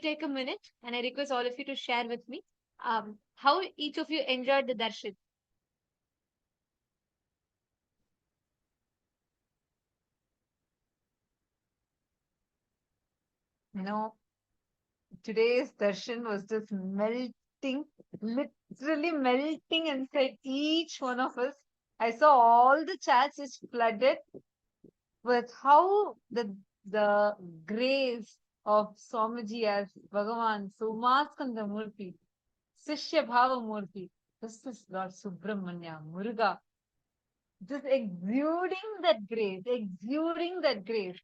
take a minute and I request all of you to share with me how each of you enjoyed the darshan. You know, today's darshan was just melting, literally melting inside each one of us. I saw all the chats just flooded with how the grace of Swamiji as Bhagavan, Somaskanda Murti, Sishya Bhava Murti. This is Lord Subramanya, Muruga, just exuding that grace, exuding that grace.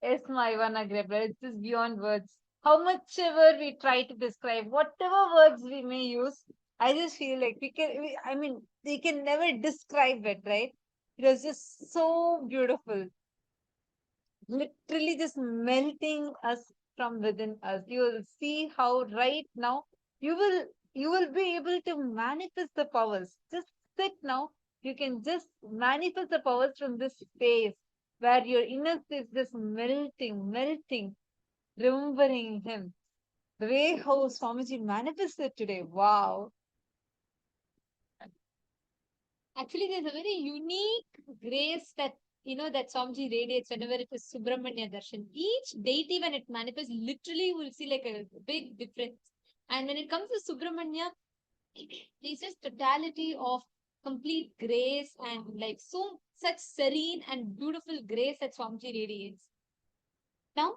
Yes, my Ivana Grebler, it's just beyond words. How much ever we try to describe, whatever words we may use, I just feel like we can never describe it, right? It was just so beautiful, literally just melting us from within us. You will see how right now you will you will be able to manifest the powers. Just sit now. You can just manifest the powers from this space where your inner is just melting, melting, remembering him. The way how Swamiji manifested today. Wow. Actually, there's a very unique grace that that Swamiji radiates whenever it is Subramanya Darshan. Each deity, when it manifests, literally will see like a big difference. And when it comes to Subramanya, there's just totality of complete grace and like such serene and beautiful grace that Swamiji radiates. Now,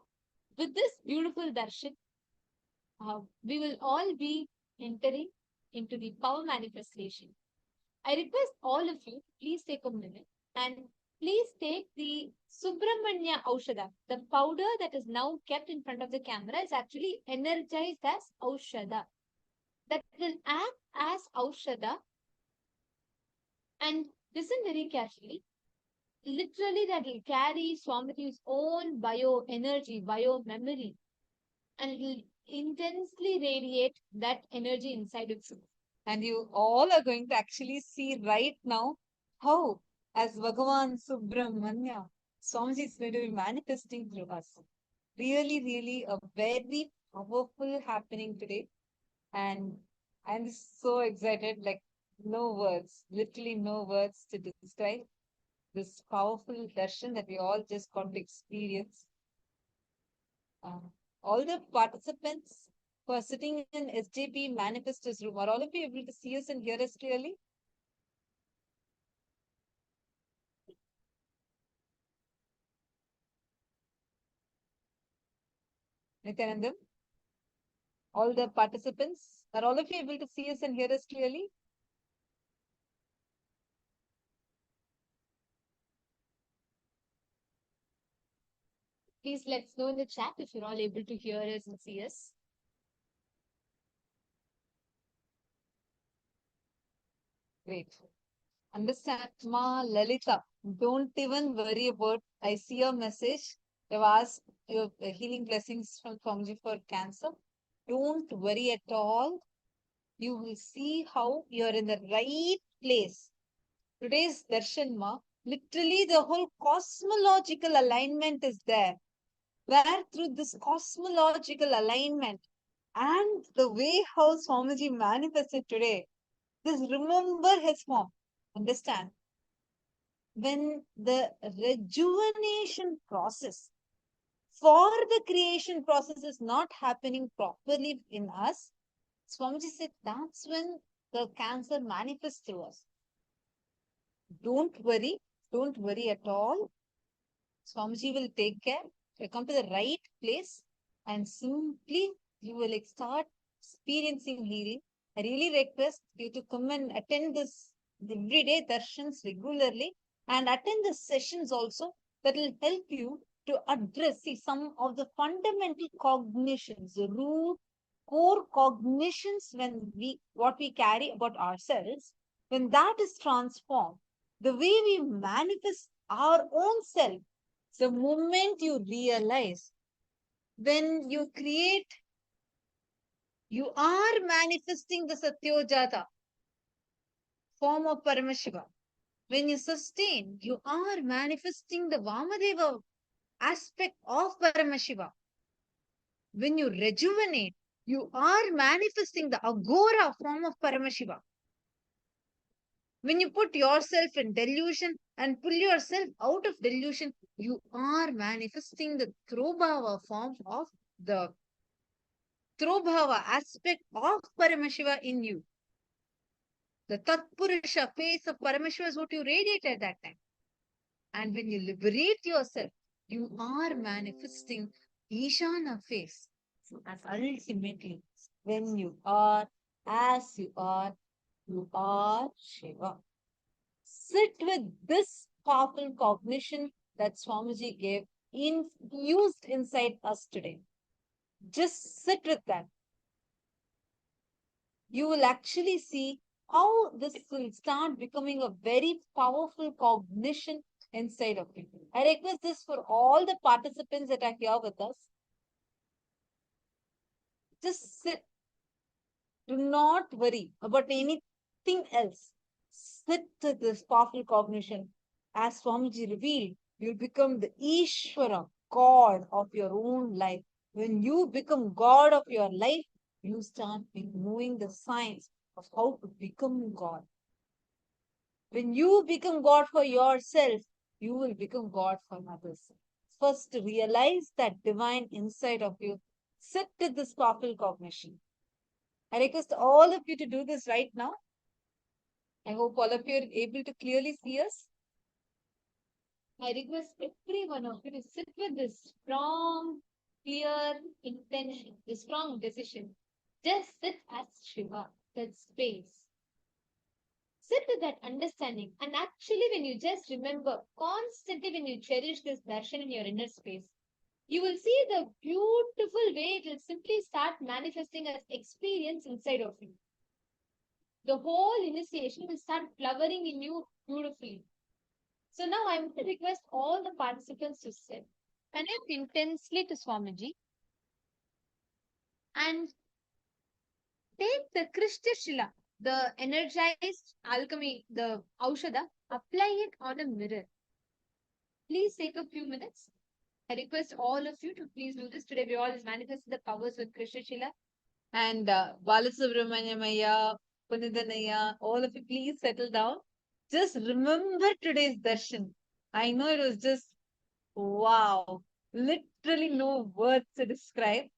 with this beautiful darshan, we will all be entering into the power manifestation. I request all of you, please take a minute and please take the Subramanya Aushadha. The powder that is now kept in front of the camera is actually energized as Aushadha. That will act as Aushadha, and listen very carefully. Literally, that will carry Swamiji's own bio energy, bio memory, and it will intensely radiate that energy inside of you. And you all are going to actually see right now how, as Bhagavan Subramanya, Swamiji is going to be manifesting through us. Really, really a very powerful happening today. And I'm so excited, like no words, literally no words to describe this powerful darshan that we all just got to experience. Uh, all the participants who are sitting in SJP manifestors room, are all of you able to see us and hear us clearly? Nithyananda, all the participants, are all of you able to see us and hear us clearly? Please let us know in the chat if you're all able to hear us and see us. Great. Understand, Ma Lalita. Don't even worry about. I see your message. You've asked your healing blessings from Swamiji for cancer. Don't worry at all. You will see how you're in the right place. Today's darshan, Ma, literally the whole cosmological alignment is there. Where through this cosmological alignment and the way how Swamiji manifested today, just remember his form. Understand? When the rejuvenation process for the creation process is not happening properly in us, Swamiji said that's when the cancer manifests through us. Don't worry at all. Swamiji will take care. You come to the right place and simply you will start experiencing healing. I really request you to come and attend this everyday darshans regularly and attend the sessions also that will help you to address some of the fundamental cognitions, the root core cognitions when what we carry about ourselves, when that is transformed, the way we manifest our own self, the moment you realize when you create, you are manifesting the Satyojata form of Paramashiva. When you sustain, you are manifesting the Vamadeva aspect of Paramashiva. When you rejuvenate, you are manifesting the agora form of Paramashiva. When you put yourself in delusion and pull yourself out of delusion, you are manifesting the Throbhava form of the Throbhava aspect of Paramashiva in you. The Tatpurusha face of Paramashiva is what you radiate at that time. And when you liberate yourself, you are manifesting Ishana face. And ultimately, when you are as you are Shiva. Sit with this powerful cognition that Swamiji gave infused inside us today. Just sit with that. You will actually see how this will start becoming a very powerful cognition inside of you. I request this for all the participants that are here with us. Just sit. Do not worry about anything else. Sit with this powerful cognition. As Swamiji revealed, you become the Ishvara, God of your own life. When you become God of your life, you start knowing the science of how to become God. When you become God for yourself, you will become God for others. First, realize that divine inside of you. Sit with this powerful cognition. I request all of you to do this right now. I hope all of you are able to clearly see us. I request every one of you to sit with this strong, clear intention, this strong decision. Just sit as Shiva, that space. Sit with that understanding. And actually, when you just remember, constantly when you cherish this darshan in your inner space, you will see the beautiful way it will simply start manifesting as experience inside of you. The whole initiation will start flowering in you beautifully. So now I would request all the participants to sit, connect intensely to Swamiji, and take the Krishna Shila, the energized alchemy, the Aushada, apply it on a mirror. Please take a few minutes. I request all of you to please do this. Today we all manifested the powers with Krishna Shila. And Balasubramanyamaya, Punidanaya, all of you please settle down. Just remember today's darshan. I know it was just wow. Literally no words to describe.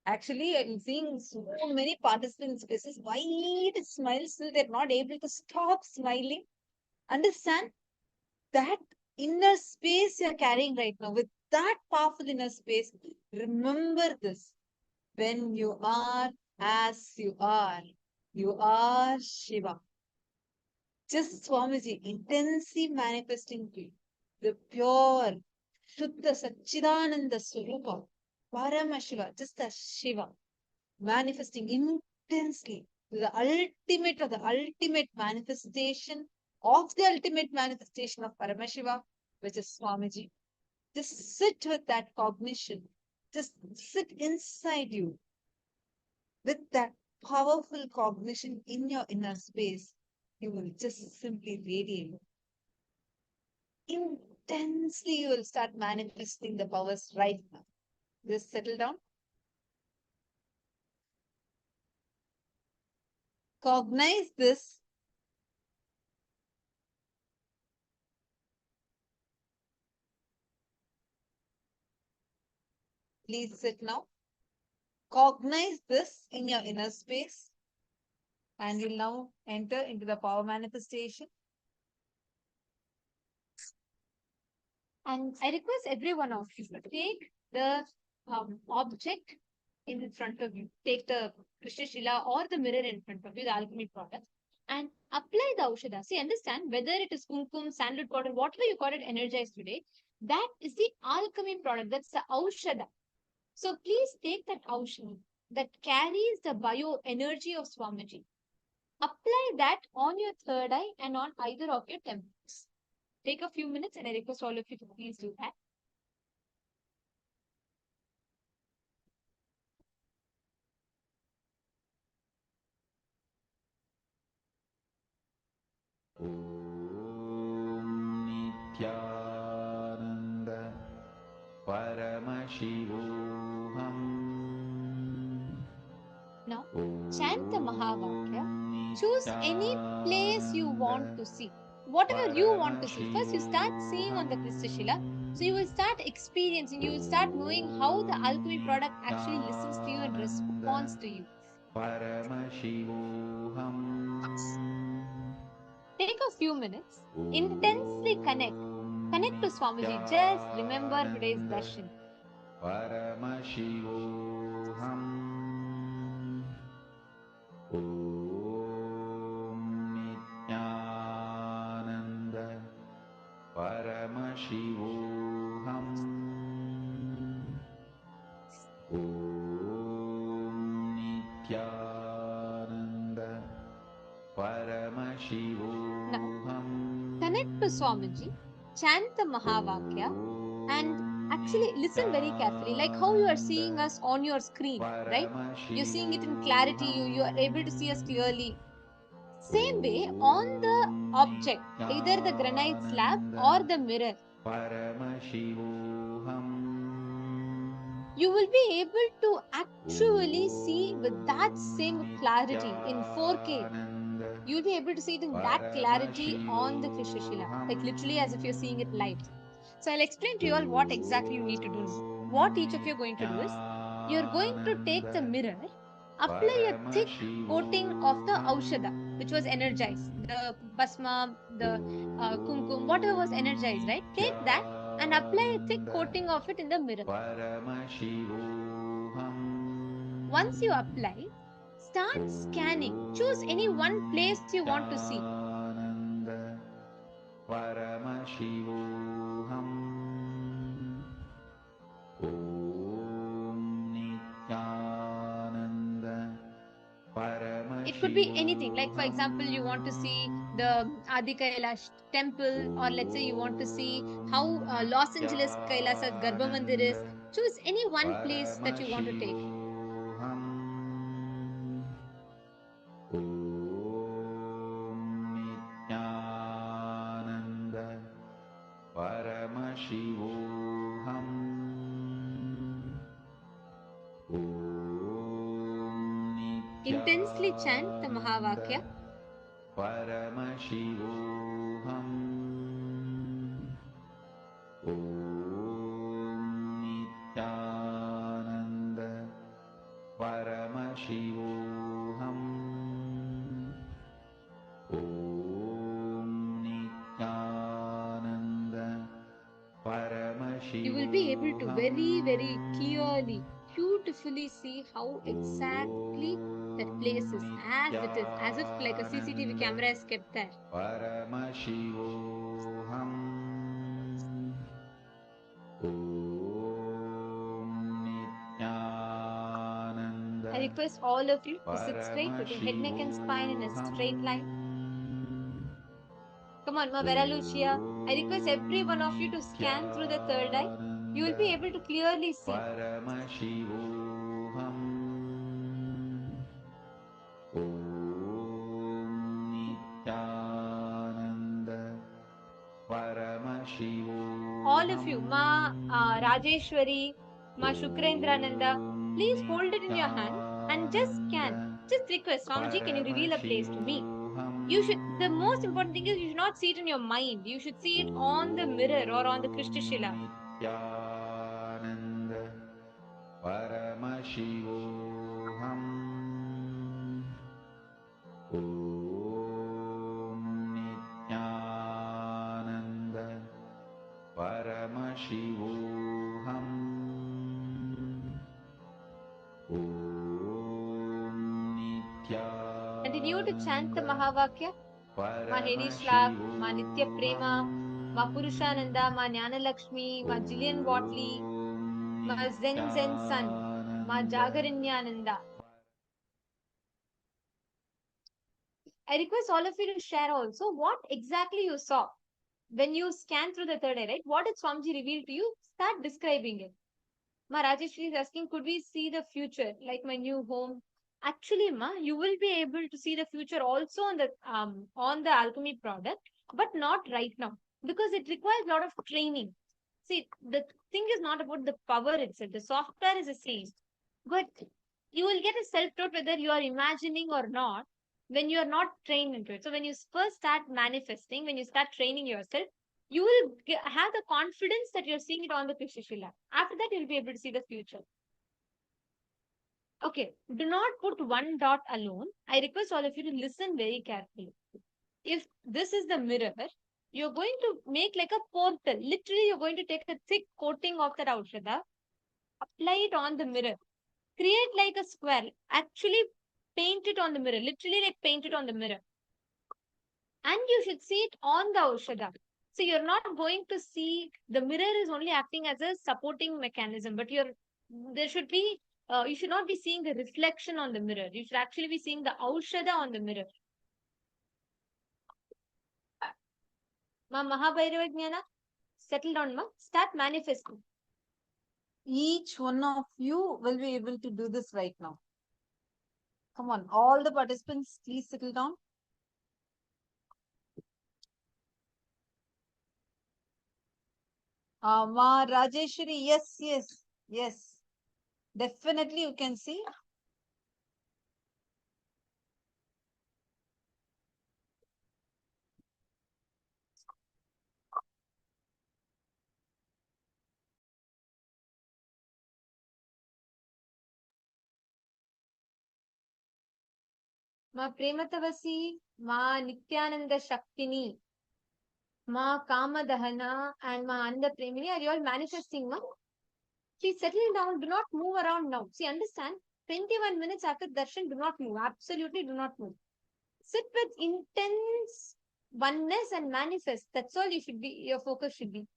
Actually, I'm seeing so many participants' faces wide smiles, still they're not able to stop smiling. Understand that inner space you're carrying right now, with that powerful inner space, remember this. When you are as you are Shiva. Just Swamiji intensely manifesting to you the pure, Shuddha Satchidananda Swarupa, Paramashiva, just as Shiva, manifesting intensely to the ultimate of the ultimate manifestation of the ultimate manifestation of Paramashiva, which is Swamiji. Just sit with that cognition. Just sit inside you with that powerful cognition in your inner space. You will just simply radiate. Intensely, you will start manifesting the powers right now. Just settle down. Cognize this. Please sit now. Cognize this in your inner space. And you'll now enter into the power manifestation. And I request every one of you to take the object in front of you. Take the Krishna Shila or the mirror in front of you, the alchemy product, and apply the Aushada. See, understand whether it is kumkum, sandalwood powder, whatever you call it, energized today, that is the alchemy product. That's the Aushada. So please take that Aushada that carries the bio energy of Swamiji. Apply that on your third eye and on either of your temples. Take a few minutes and I request all of you to please do that. Nithyananda Paramashivoham Now, chant the Mahavakya. Choose any place you want to see. Whatever you want to see. First, you start seeing on the Kristashila. So, you will start experiencing, you will start knowing how the alchemy product actually listens to you and responds to you. Take a few minutes, intensely connect. Connect to Swamiji. Just remember today's darshan. Paramashivoham Om Nithyananda Paramashivoham Om Nithyananda Paramashivoham. Connect to Swamiji, chant the Mahavakya, and actually listen very carefully, like how you are seeing us on your screen, right? You're seeing it in clarity, you are able to see us clearly. Same way on the object, either the granite slab or the mirror, you will be able to actually see with that same clarity in 4K. You'll be able to see it in that clarity on the Krishashila, like literally as if you're seeing it live. So I'll explain to you all what exactly you need to do now. What each of you are going to do is, you're going to take the mirror, apply a thick coating of the Aushada, which was energized. The Basma, the Kumkum, whatever was energized, right? Take that and apply a thick coating of it in the mirror. Once you apply, start scanning. Choose any one place you want to see. Paramashivoham Om Nithyananda Paramashivoham. It could be anything. Like, for example, you want to see the Adi Kailash temple, or let's say you want to see how Los Angeles Kailasa Garbha Mandir is. Choose any one place that you want to take. Om Nithyananda Paramashivoham Om Intensely chant the Mahavakya. Paramashivoham Om Nithyananda Paramashivoham Om Nithyananda Paramashivoham. You will be able to very, very clearly, beautifully see how exactly that place is, as it is, as if like a CCTV camera is kept there. Paramashivoham Om Nithyananda I request all of you to sit straight with your head, neck, and spine in a straight line. Come on, Ma Vera Lucia. I request every one of you to scan through the third eye. You will be able to clearly see. Paramashivoham Om Nithyananda Paramashivoham. All of you, Ma Rajeshwari, Ma Shukrendraananda, please hold it in your hand and just scan. Just request, Swamiji, can you reveal a place to me? You should, the most important thing is you should not see it in your mind. You should see it on the mirror or on the Krishnashila. Nithyananda Paramashivoham Om Nithyananda Paramashivoham Om Nithyananda. Continue to chant the Mahavakya. Ma Hedi Shlak, Ma Nitya Prema, Ma Purushananda, Ma Jnana Lakshmi, Ma Jillian Watley, Ma Zen Zen Sun, Ma Jagarinyananda. I request all of you to share also what exactly you saw when you scan through the third eye, right? What did Swamiji reveal to you? Start describing it. Ma Rajeshwari is asking, could we see the future, like my new home? Actually, Ma, you will be able to see the future also on the alchemy product, but not right now because it requires a lot of training. See, the thing is not about the power itself. The software is the same. But You will get a self-doubt whether you are imagining or not when you are not trained into it. So when you first start manifesting, when you start training yourself, you will have the confidence that you're seeing it on the Krishna. After that, you'll be able to see the future. Okay, do not put one dot alone. I request all of you to listen very carefully. If this is the mirror, you're going to make like a portal. Literally, you're going to take a thick coating of that Aushadha, apply it on the mirror, create like a square, actually paint it on the mirror, literally like paint it on the mirror. And you should see it on the Aushadha. So you're not going to see, the mirror is only acting as a supporting mechanism, but there should be, you should not be seeing the reflection on the mirror. You should actually be seeing the Aushadha on the mirror. Ma Mahabhairava Jnana, settle down, ma. Start manifesting. Each one of you will be able to do this right now. Come on, all the participants, please settle down. Ma Rajeshwari, yes. Definitely you can see. Ma Prematavasi, Ma Nithyananda Shaktini, Ma Kamadahana, and Ma Ananda Premini. Are you all manifesting, ma? Please settle down. Do not move around now. See, understand? 21 minutes after darshan, do not move. Absolutely do not move. Sit with intense oneness and manifest. That's all your focus should be.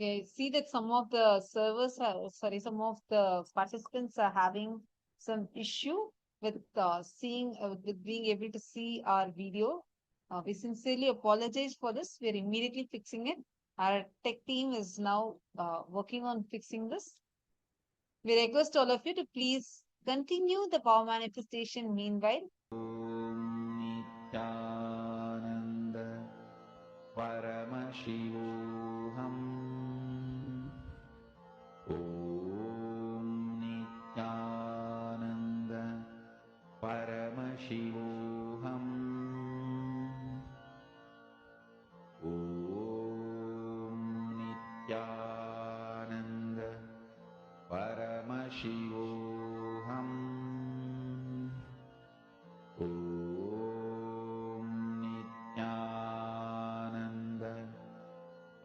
Okay, see that some of the some of the participants are having some issue with with being able to see our video. We sincerely apologize for this. We're immediately fixing it. Our tech team is now working on fixing this. We request all of you to please continue the power manifestation meanwhile. Nithyananda Paramashivoham Nithyananda Paramashivoham Nithyananda Paramashivoham Nithyananda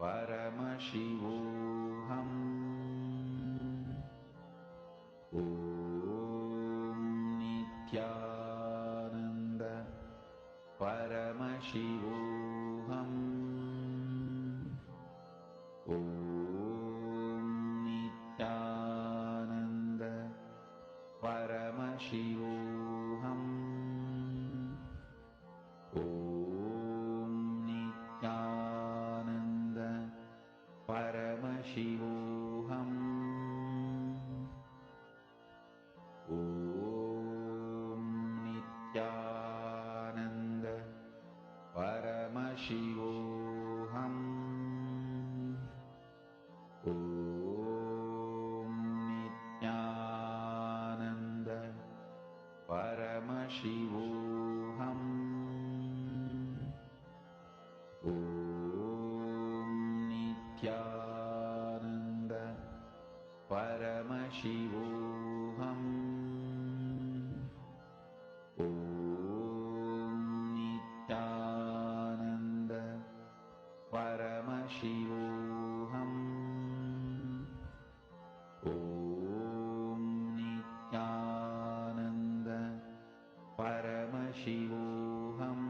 Paramashivoham Nithyananda Paramashivoham Nithyananda Paramashivoham Nithyananda Paramashivoham Nithyananda Paramashivoham Nithyananda Paramashivoham Nithyananda Paramashivoham Nithyananda Paramashivoham Nithyananda Paramashivoham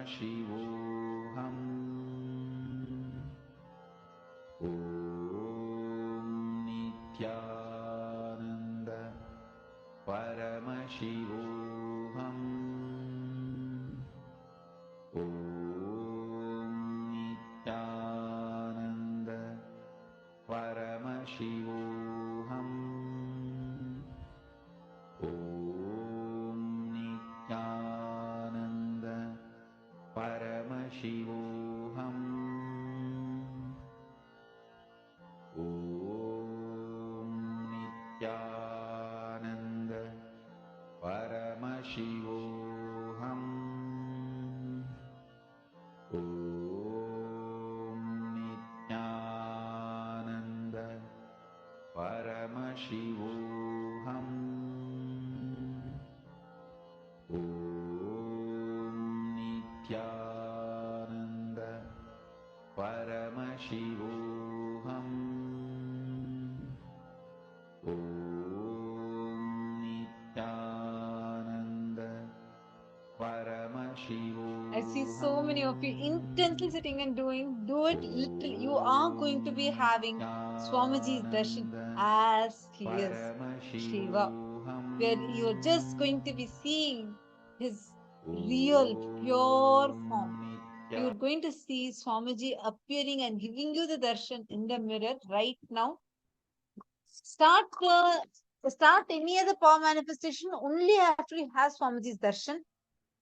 Paramashivoham Om Nithyananda Paramashivoham Om Nithyananda Paramashivoham Om Nithyananda Paramashivoham Om Nithyananda Paramashivoham Om Nithyananda Paramashivoham Om Nithyananda Paramashivoham Om Nithyananda Paramashivoham I see so many of you intensely sitting and doing. Do it little. You are going to be having Swamiji's darshan as he is Shiva, where you're just going to be seeing his real, pure form. You're going to see Swamiji appearing and giving you the darshan in the mirror right now. Start any other power manifestation only after you have Swamiji's darshan.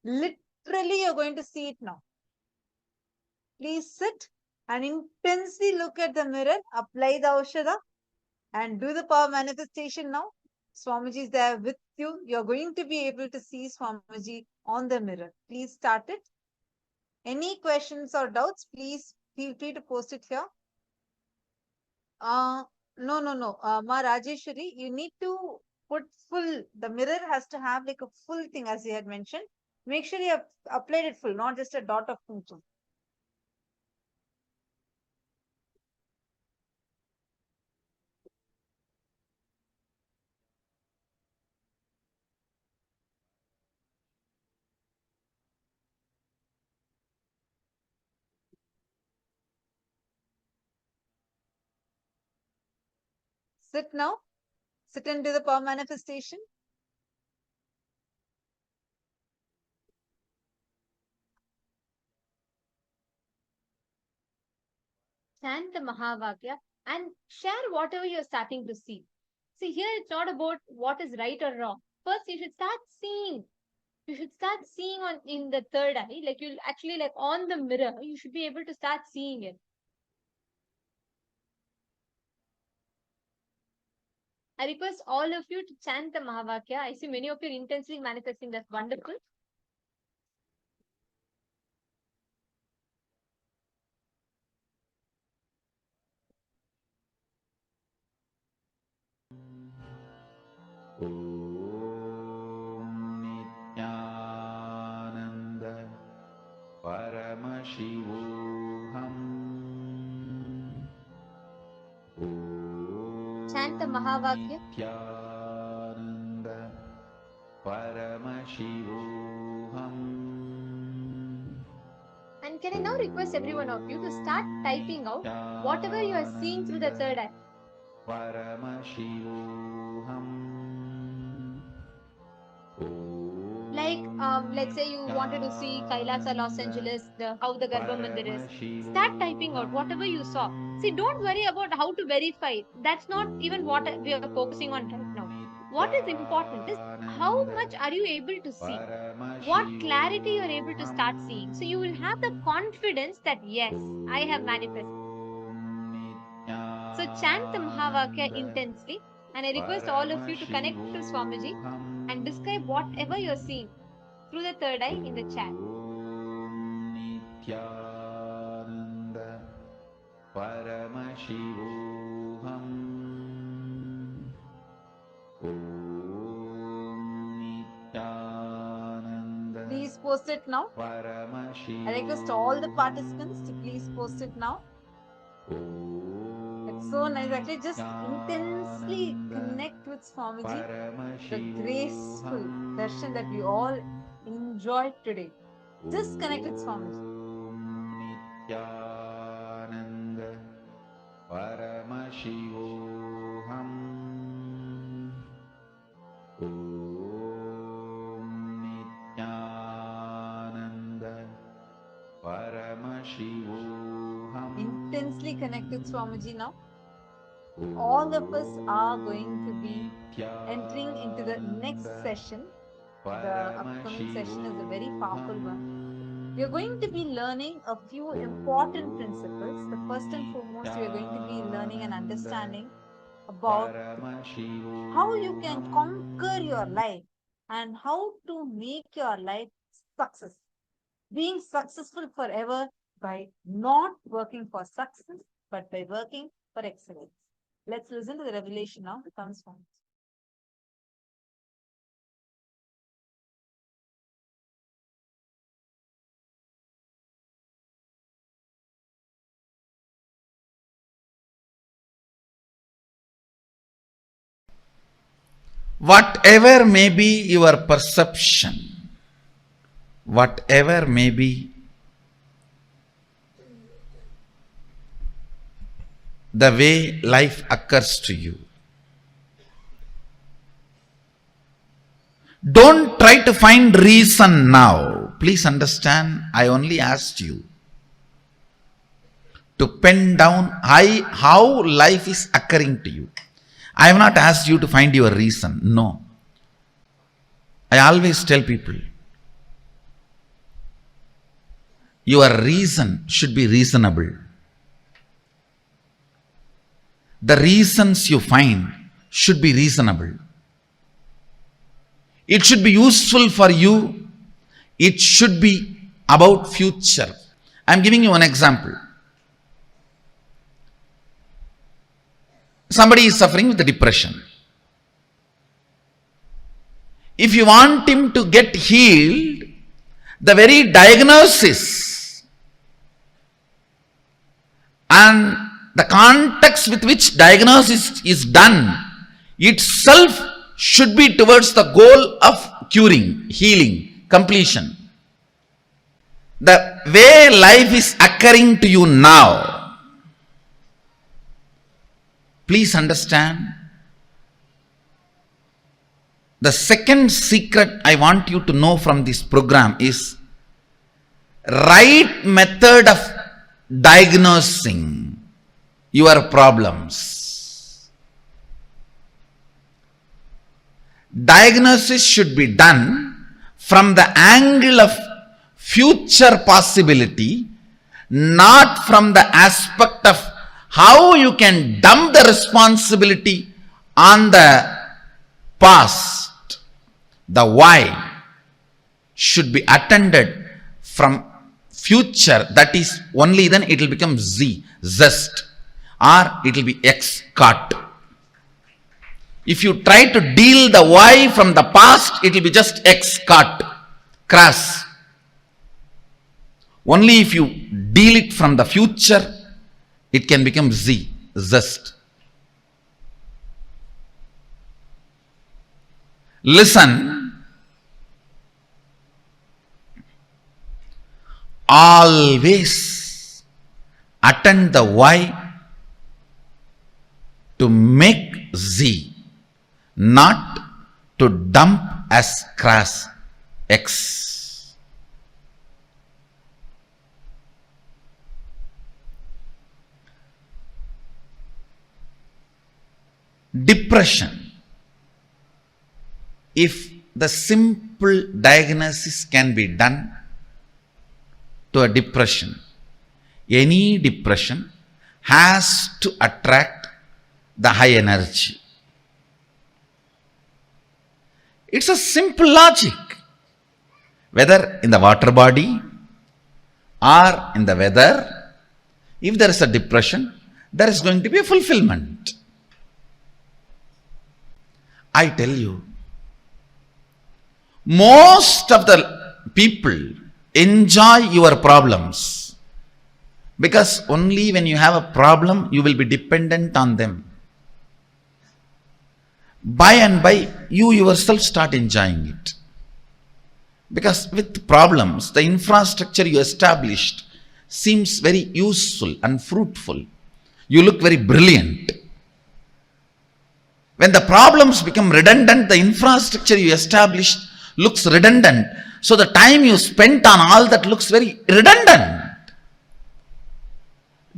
Literally, you're going to see it now. Please sit and intensely look at the mirror, apply the Aushadha, and do the power manifestation now. Swamiji is there with you. You're going to be able to see Swamiji on the mirror. Please start it. Any questions or doubts, please feel free to post it here. No. Ma Rajeshwari, you need to put full. The mirror has to have like a full thing, as you had mentioned. Make sure you have applied it full, not just a dot of kumkum. Sit now. Sit and do the power manifestation. Chant the Mahavakya and share whatever you're starting to see. See, here it's not about what is right or wrong. First, you should start seeing. You should start seeing on in the third eye, like you'll actually like on the mirror, you should be able to start seeing it. I request all of you to chant the Mahavakya. I see many of you intensely manifesting. That's wonderful. Om Nithyananda Paramashivoham Om Chant the Mahavakya. Nithyananda Paramashivoham And can I now request every one of you to start typing out whatever you are seeing through the third eye? Paramashivoham Like, let's say you wanted to see Kailasa, Los Angeles, how the Garbha Mandir is. Start typing out whatever you saw. See, don't worry about how to verify it. That's not even what we are focusing on right now. What is important is how much are you able to see? What clarity you are able to start seeing. So you will have the confidence that yes, I have manifested. So chant the Mahavakya intensely, and I request all of you to connect to Swamiji and describe whatever you're seeing through the third eye in the chat. Nithyananda Paramashivoham Om Nithyananda Please post it now. Paramashivoham I request all the participants to please post it now. It's so nice. Actually, just intensely connect with Swamiji. The graceful darshan that we all enjoyed today. Disconnect it from it. Nithyananda Paramashivoham Nithyananda Paramashivoham. Intensely connected, Swamiji, now. All of us are going to be entering into the next session. The upcoming session is a very powerful one. We are going to be learning a few important principles. The first and foremost, we are going to be learning and understanding about how you can conquer your life and how to make your life success. Being successful forever by not working for success, but by working for excellence. Let's listen to the revelation now. It comes from. Whatever may be your perception, whatever may be the way life occurs to you, don't try to find reason now. Please understand, I only asked you to pen down how life is occurring to you. I have not asked you to find your reason. No. I always tell people, your reason should be reasonable. The reasons you find should be reasonable. It should be useful for you. It should be about future. I am giving you an example. Somebody is suffering with depression. If you want him to get healed, the very diagnosis and the context with which diagnosis is done itself should be towards the goal of curing, healing, completion. The way life is occurring to you now, please understand, the second secret I want you to know from this program is right method of diagnosing your problems. Diagnosis should be done from the angle of future possibility, not from the aspect of how you can dump the responsibility on the past. The why should be attended from future. That is, only then it will become zest, or it will be caught. If you try to deal the why from the past, it will be just caught, crass. Only if you deal it from the future, it can become zest. Listen, always attend the why to make not to dump as crass X. Depression. If the simple diagnosis can be done to a depression, any depression has to attract the high energy. It's a simple logic. Whether in the water body or in the weather, if there is a depression, there is going to be a fulfillment. I tell you, most of the people enjoy your problems because only when you have a problem, you will be dependent on them. By and by, you yourself start enjoying it. Because with problems, the infrastructure you established seems very useful and fruitful. You look very brilliant. When the problems become redundant, the infrastructure you established looks redundant. So the time you spent on all that looks very redundant.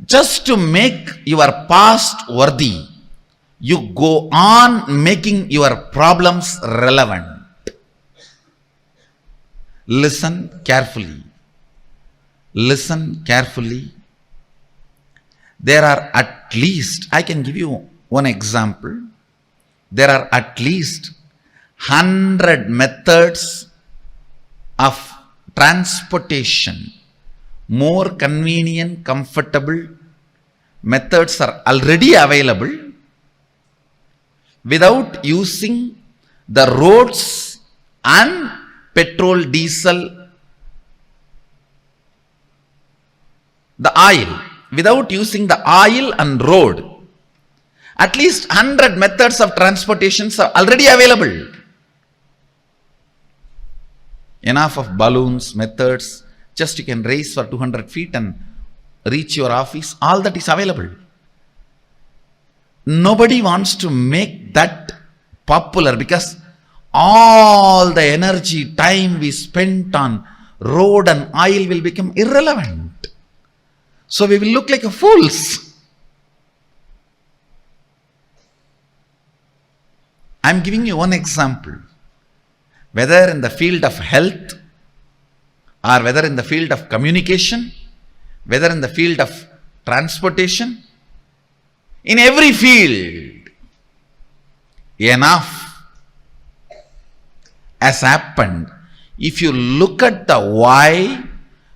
Just to make your past worthy, you go on making your problems relevant. Listen carefully. Listen carefully. There are at least, I can give you one example. There are at least 100 methods of transportation. More convenient, comfortable methods are already available without using the roads and petrol, diesel, the oil. Without using the oil and road. At least 100 methods of transportations are already available. Enough of balloons, methods. Just you can race for 200 feet and reach your office. All that is available. Nobody wants to make that popular because all the energy, time we spent on road and oil will become irrelevant. So we will look like fools. I am giving you one example. Whether in the field of health, or whether in the field of communication, whether in the field of transportation, in every field, enough has happened. If you look at the why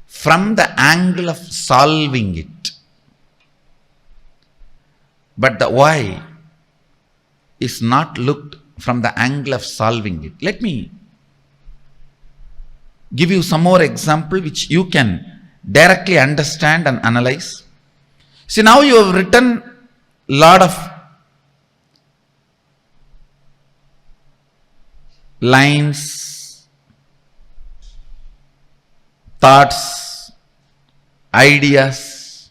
from the angle of solving it, but the why is not looked from the angle of solving it. Let me give you some more example which you can directly understand and analyze. See, now you have written lot of lines, thoughts, ideas,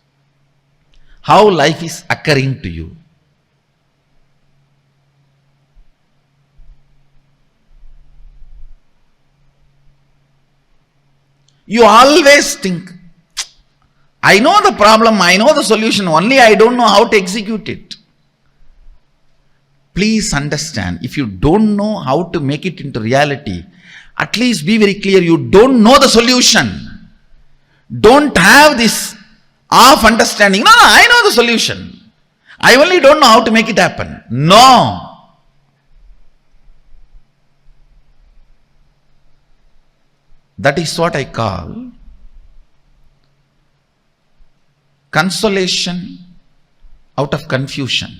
how life is occurring to you. You always think, I know the problem, I know the solution, only I don't know how to execute it. Please understand, if you don't know how to make it into reality, at least be very clear, you don't know the solution. Don't have this half understanding. No, I know the solution. I only don't know how to make it happen. No. That is what I call consolation out of confusion.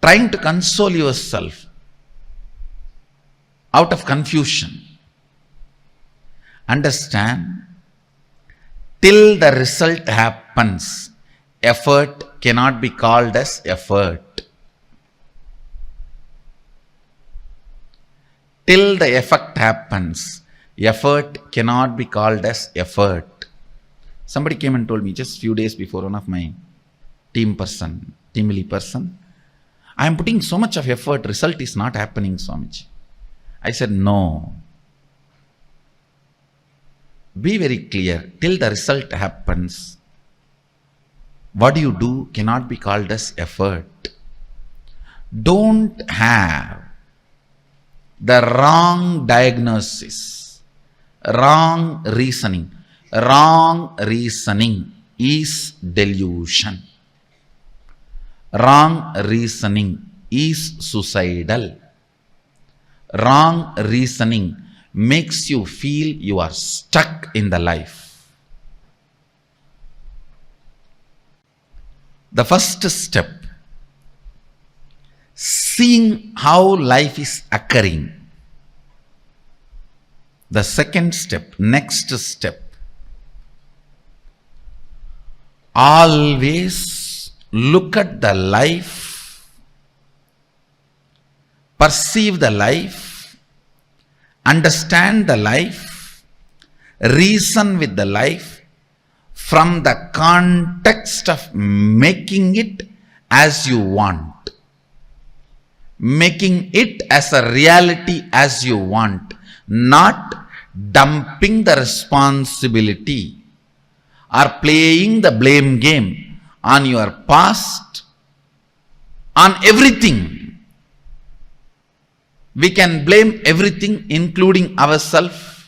Trying to console yourself out of confusion. Understand, till the result happens, effort cannot be called as effort. Till the effect happens, effort cannot be called as effort. Somebody came and told me just few days before, one of my team lead person, I am putting so much of effort, result is not happening, Swamiji. I said, no. Be very clear, till the result happens, what you do cannot be called as effort. Don't have the wrong diagnosis, wrong reasoning. Wrong reasoning is delusion. Wrong reasoning is suicidal. Wrong reasoning makes you feel you are stuck in the life. The first step, seeing how life is occurring. The second step, next step, always look at the life perceive the life, understand the life, reason with the life from the context of making it as you want, making it as a reality as you want, not dumping the responsibility or playing the blame game on your past, on everything. We can blame everything, including ourselves,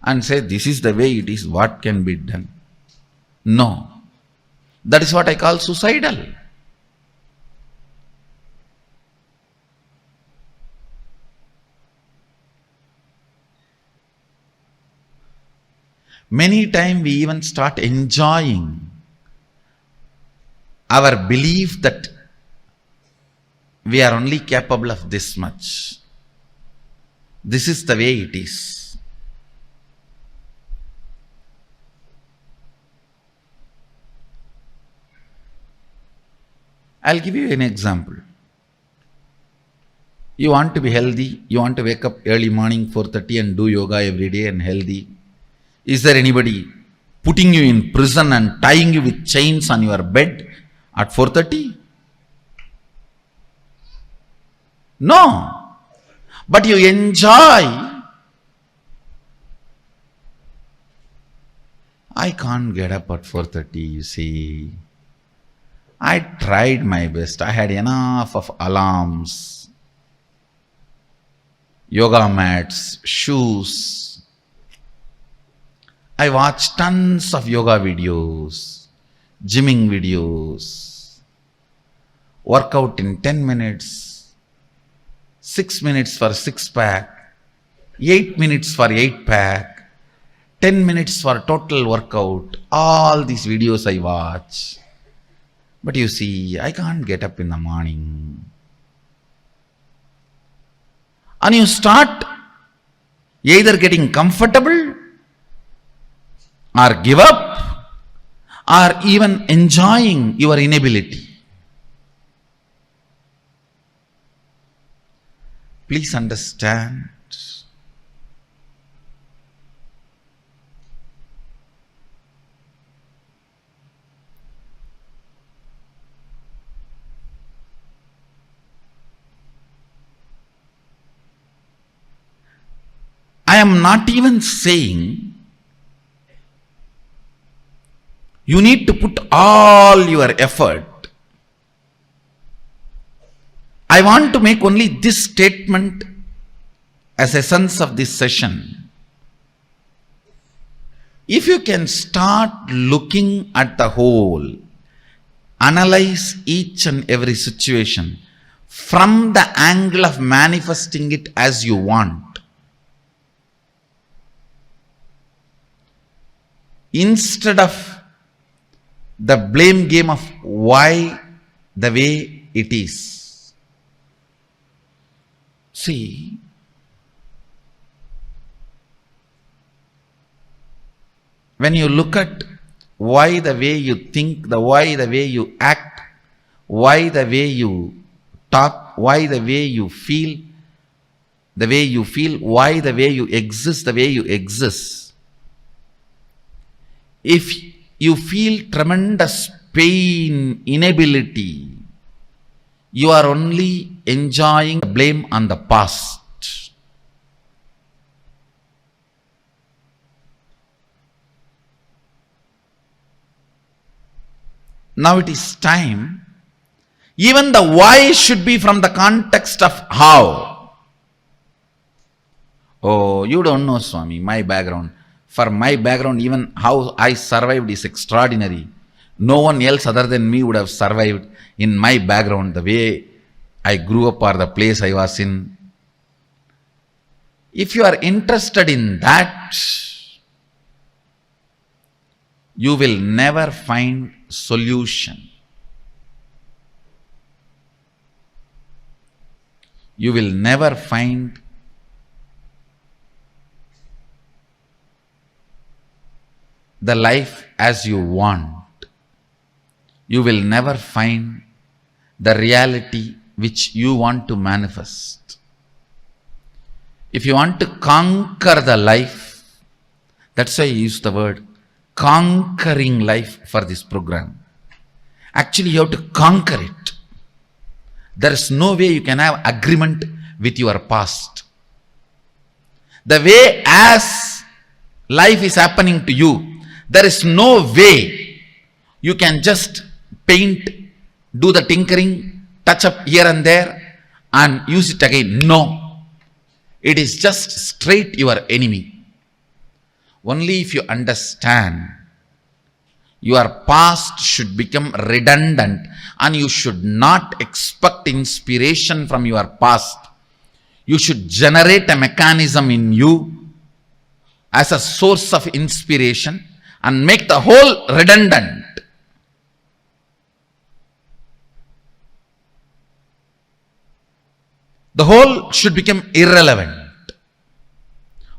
and say, this is the way it is, what can be done? No. That is what I call suicidal. Many times we even start enjoying our belief that we are only capable of this much. This is the way it is. I'll give you an example. You want to be healthy, you want to wake up early morning 4:30 and do yoga every day and healthy. Is there anybody putting you in prison and tying you with chains on your bed at 4:30? No. But you enjoy. I can't get up at 4:30, you see. I tried my best. I had enough of alarms, yoga mats, shoes. I watched tons of yoga videos, gymming videos, workout in 10 minutes, 6 minutes for 6-pack, 8 minutes for 8-pack, 10 minutes for total workout. All these videos I watch. But you see, I can't get up in the morning. And you start either getting comfortable or give up or even enjoying your inability. Please understand. I am not even saying you need to put all your effort. I want to make only this statement as essence of this session. If you can start looking at the whole, analyze each and every situation from the angle of manifesting it as you want, instead of the blame game of why the way it is. See, when you look at why the way you think, why the way you act, why the way you talk, why the way you feel, why the way you exist, the way you exist. If you feel tremendous pain, inability, you are only enjoying the blame on the past. Now it is time. Even the why should be from the context of how. Oh, you don't know, Swami, my background. For my background, even how I survived is extraordinary. No one else other than me would have survived in my background, the way I grew up or the place I was in. If you are interested in that, you will never find solution. You will never find the life as you want. You will never find the reality which you want to manifest. If you want to conquer the life, that's why I use the word conquering life for this program. Actually, you have to conquer it. There is no way you can have agreement with your past. The way as life is happening to you, there is no way you can just paint, do the tinkering, touch up here and there and use it again. No. It is just straight your enemy. Only if you understand your past should become redundant and you should not expect inspiration from your past. You should generate a mechanism in you as a source of inspiration and make the whole redundant. The whole should become irrelevant.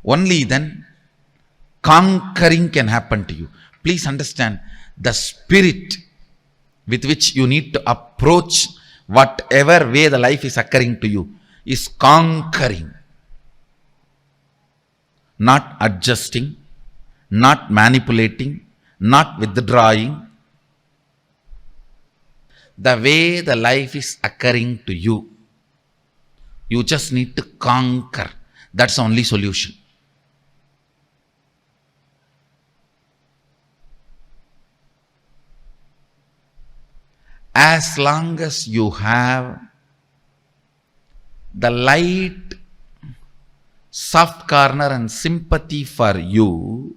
Only then conquering can happen to you. Please understand, the spirit with which you need to approach whatever way the life is occurring to you is conquering. Not adjusting, not manipulating, not withdrawing. The way the life is occurring to you, you just need to conquer. That's the only solution. As long as you have the light, soft corner and sympathy for you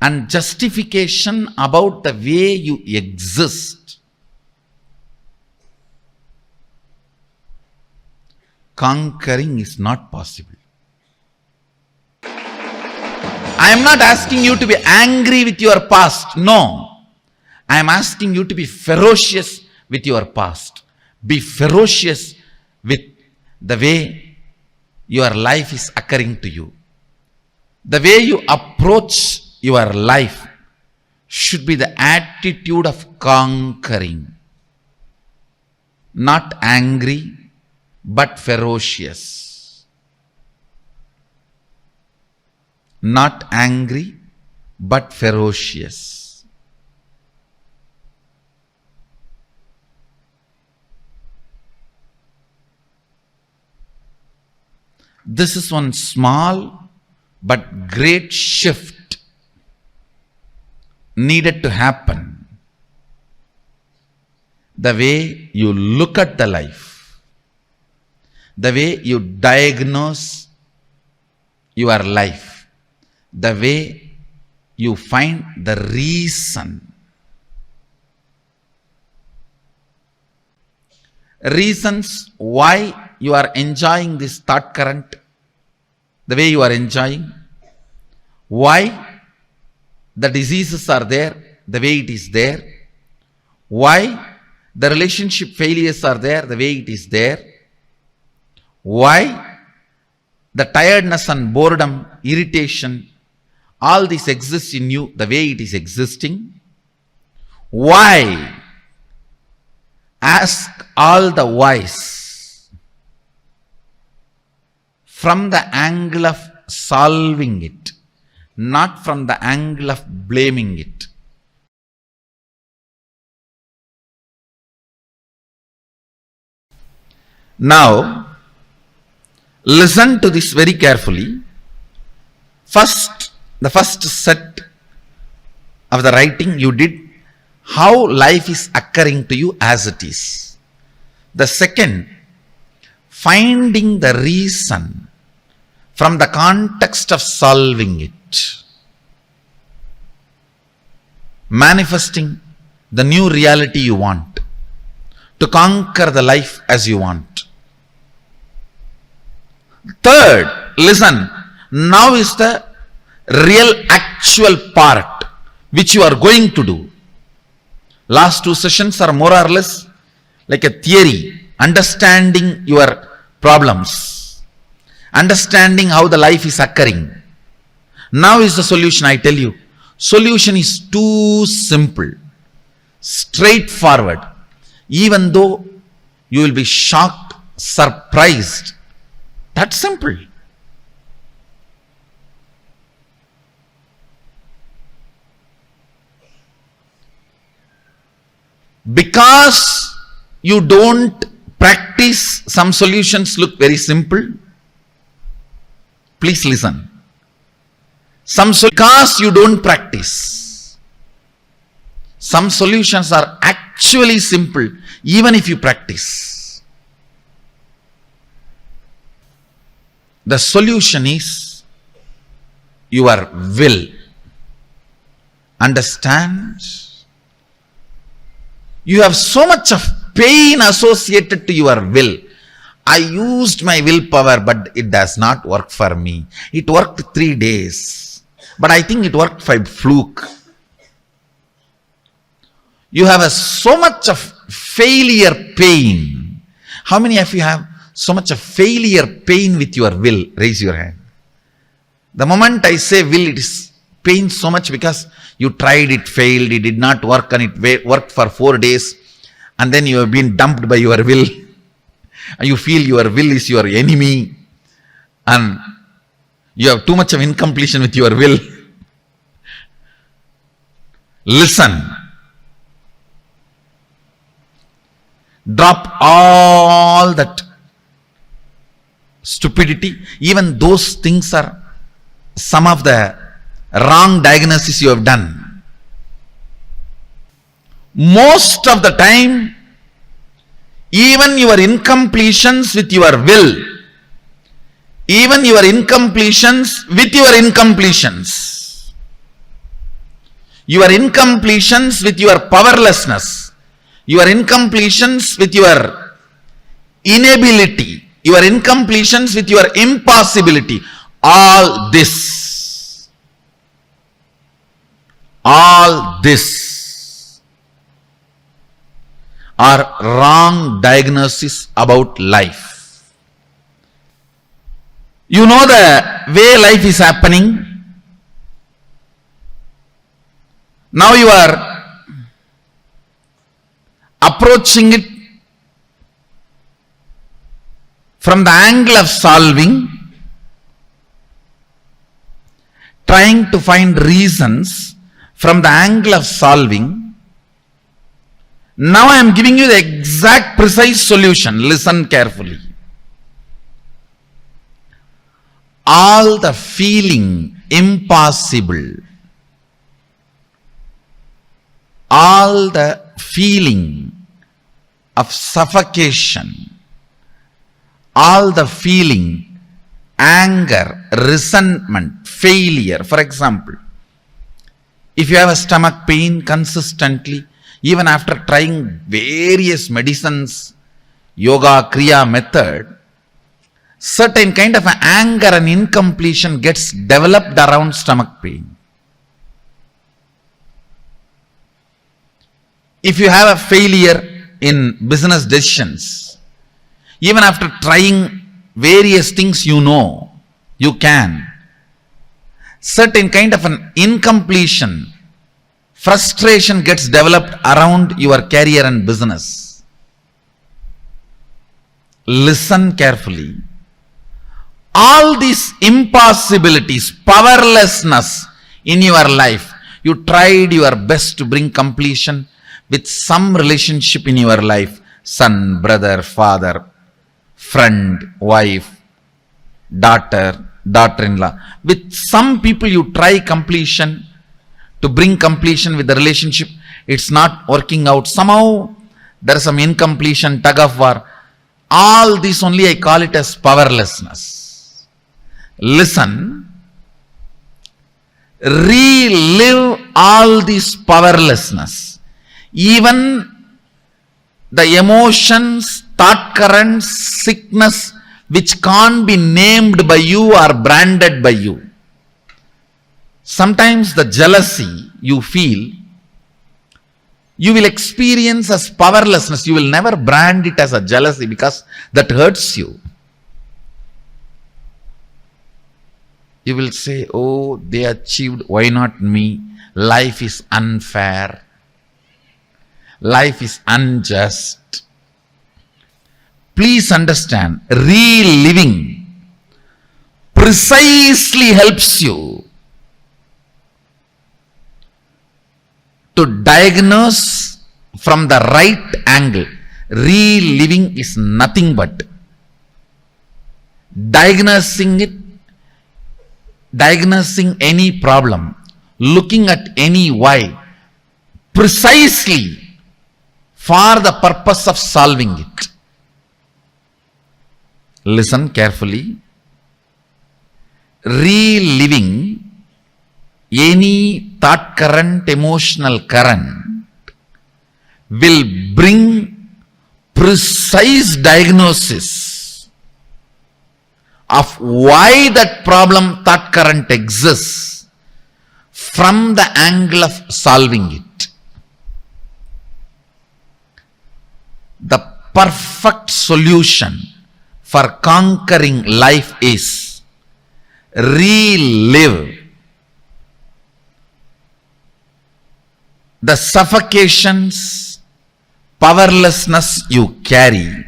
and justification about the way you exist, conquering is not possible. I am not asking you to be angry with your past. No. I am asking you to be ferocious with your past. Be ferocious with the way your life is occurring to you. The way you approach your life should be the attitude of conquering. Not angry, but ferocious. Not angry, but ferocious. This is one small but great shift needed to happen. The way you look at the life, the way you diagnose your life, the way you find the reasons why you are enjoying this thought current the way you are enjoying, why the diseases are there the way it is there, why the relationship failures are there the way it is there, why the tiredness and boredom, irritation, all this exists in you the way it is existing. Why? Ask all the whys from the angle of solving it, not from the angle of blaming it. Now, listen to this very carefully. First, the first set of the writing you did, how life is occurring to you as it is. The second, finding the reason from the context of solving it. Manifesting the new reality you want, to conquer the life as you want. Third, listen, now is the real actual part which you are going to do. Last two sessions are more or less like a theory, understanding your problems, understanding how the life is occurring. Now is the solution, I tell you. Solution is too simple, straightforward. even though you will be shocked, surprised. That's simple. Because you don't practice, some solutions look very simple. Please listen. Because you don't practice, some solutions are actually simple even if you practice. The solution is your will. Understand? You have so much of pain associated to your will. I used my willpower, but it does not work for me. It worked 3 days, but I think it worked by fluke. You have so much of failure pain. How many of you have so much of failure pain with your will? Raise your hand. The moment I say will, it is pain so much because you tried, it failed, it did not work, and it worked for 4 days, and then you have been dumped by your will. You feel your will is your enemy, and you have too much of incompletion with your will. Listen. Drop all that stupidity. Even those things are some of the wrong diagnosis you have done. Most of the time, even your incompletions with your will, even your incompletions with your incompletions, your incompletions with your powerlessness, your incompletions with your inability, your incompletions with your impossibility, all this are wrong diagnosis about life. You know the way life is happening. Now you are approaching it from the angle of solving, trying to find reasons from the angle of solving. Now I am giving you the exact precise solution. Listen carefully. All the feeling impossible, all the feeling of suffocation, all the feeling, anger, resentment, failure. For example, if you have a stomach pain consistently, even after trying various medicines, yoga, kriya method, certain kind of anger and incompletion gets developed around stomach pain. If you have a failure in business decisions, even after trying various things you know, you can, certain kind of an incompletion, frustration gets developed around your career and business. Listen carefully. All these impossibilities, powerlessness in your life, you tried your best to bring completion with some relationship in your life, son, brother, father, friend, wife, daughter, daughter-in-law. With some people you try completion, to bring completion with the relationship, it's not working out. Somehow there is some incompletion, tug of war. All this only I call it as powerlessness. Listen, relive all this powerlessness. Even the emotions, thought currents, sickness which can't be named by you or branded by you. Sometimes the jealousy you feel, you will experience as powerlessness. You will never brand it as a jealousy because that hurts you. You will say, oh, they achieved, why not me? Life is unfair. life is unjust. Please understand, reliving precisely helps you to diagnose from the right angle. Reliving is nothing but diagnosing any problem, looking at any why, precisely for the purpose of solving it. Listen carefully. Reliving any thought current, emotional current will bring precise diagnosis of why that problem thought current exists from the angle of solving it. The perfect solution for conquering life is relive the suffocations, powerlessness you carry,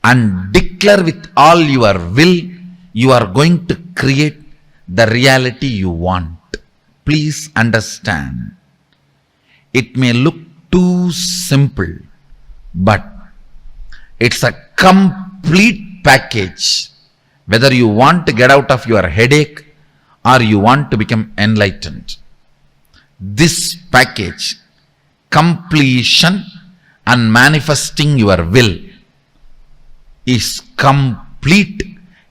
and declare with all your will you are going to create the reality you want. Please understand, it may look too simple, but it's a complete package. Whether you want to get out of your headache or you want to become enlightened, this package, completion and manifesting your will, is complete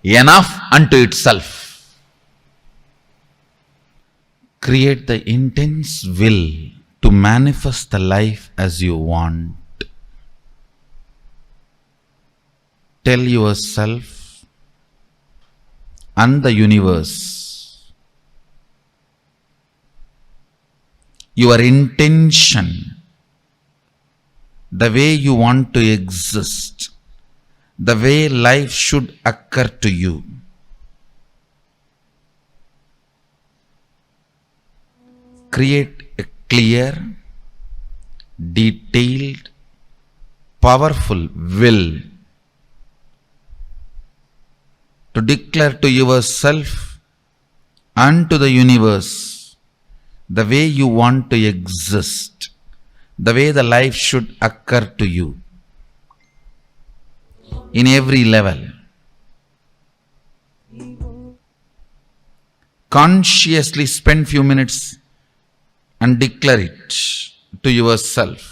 enough unto itself. Create the intense will to manifest the life as you want. Tell yourself and the universe your intention, the way you want to exist, the way life should occur to you. Create a clear, detailed, powerful will to declare to yourself and to the universe the way you want to exist, the way the life should occur to you in every level. Consciously spend few minutes and declare it to yourself.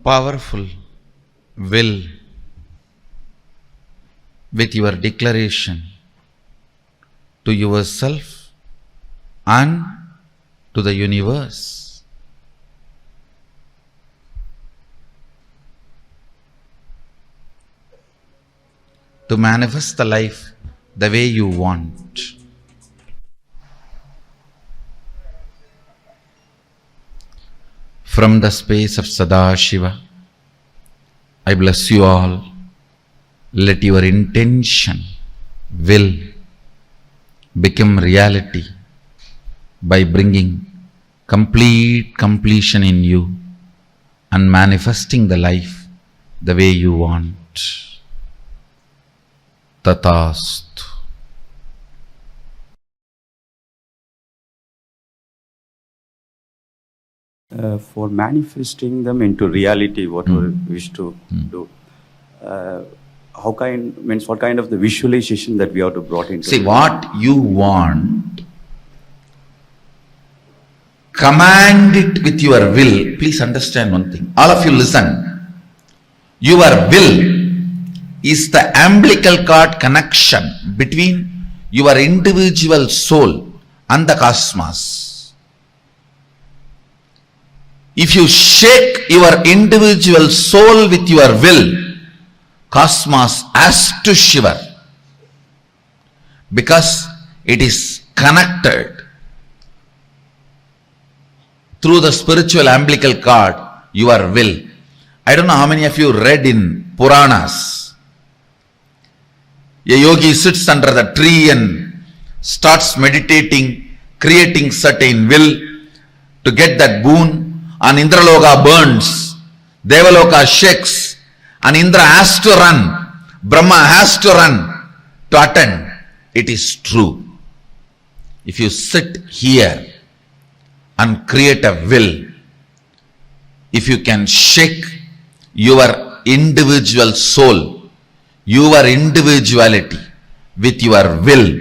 Powerful will with your declaration to yourself and to the universe. To manifest the life the way you want. From the space of Sadashiva, I bless you all. Let your intention, will, become reality by bringing complete completion in you and manifesting the life the way you want. Tathastu. For manifesting them into reality, whatever we wish to do, what kind of the visualization that we have to brought into? See, what you want, command it with your will. Please understand one thing. All of you listen. Your will is the umbilical cord connection between your individual soul and the cosmos. If you shake your individual soul with your will, cosmos has to shiver, because it is connected through the spiritual umbilical cord, your will, I don't know how many of you read in Puranas. A yogi sits under the tree and starts meditating, creating certain will to get that boon, and Indraloka burns, Devaloka shakes, and Indra has to run, Brahma has to run to attend. It is true. If you sit here and create a will, if you can shake your individual soul, your individuality with your will,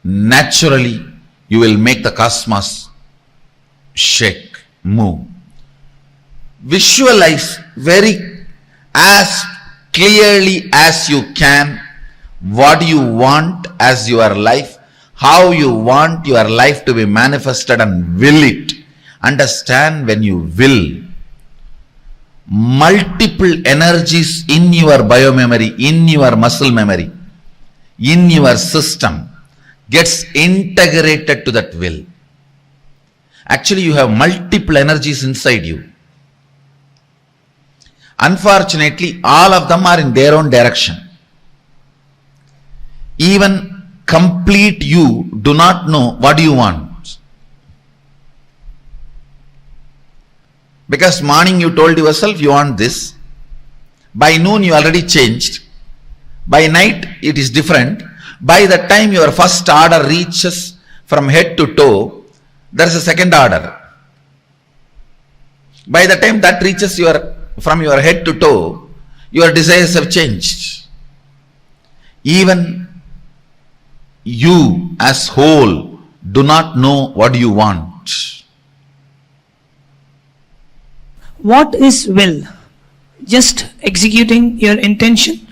naturally you will make the cosmos shake, move. Visualize very as clearly as you can what you want as your life, how you want your life to be manifested, and will it. Understand, when you will, multiple energies in your biomemory, in your muscle memory, in your system gets integrated to that will. Actually, you have multiple energies inside you. Unfortunately, all of them are in their own direction. Even complete you do not know what you want. Because morning you told yourself you want this. By noon you already changed. By night it is different. By the time your first order reaches from head to toe, there is a second order. By the time that reaches from your head to toe, your desires have changed. Even you as whole do not know what you want. What is will? Just executing your intention?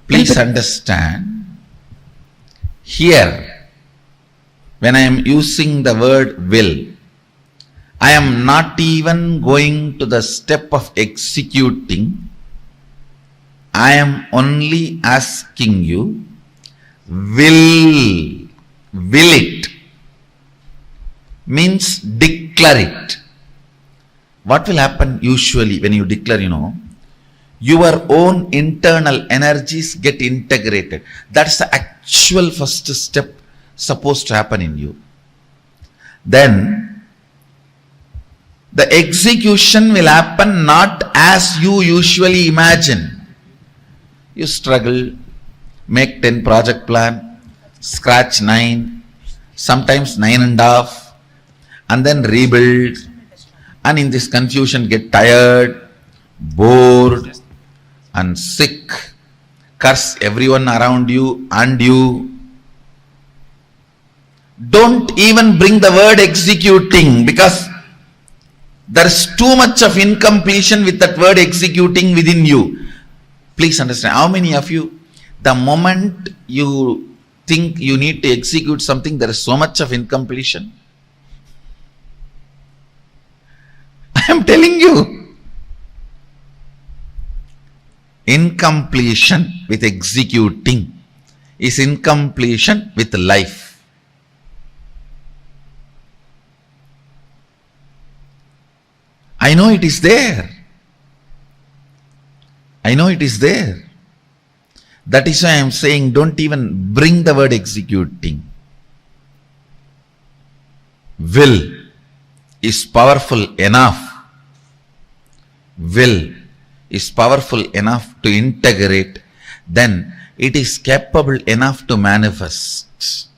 Please understand, here, when I am using the word will, I am not even going to the step of executing. I am only asking you, will it means declare it. What will happen usually when you declare, your own internal energies get integrated. That's the actual first step supposed to happen in you. Then the execution will happen not as you usually imagine. You struggle, make 10 project plan, scratch 9, sometimes 9.5, and then rebuild, and in this confusion get tired, bored, and sick, curse everyone around you and you. Don't even bring the word executing, because there is too much of incompletion with that word executing within you. Please understand, how many of you, the moment you think you need to execute something, there is so much of incompletion? I am telling you. Incompletion with executing is incompletion with life. I know it is there. I know it is there. That is why I am saying, don't even bring the word executing. Will is powerful enough. Will is powerful enough to integrate. Then it is capable enough to manifest.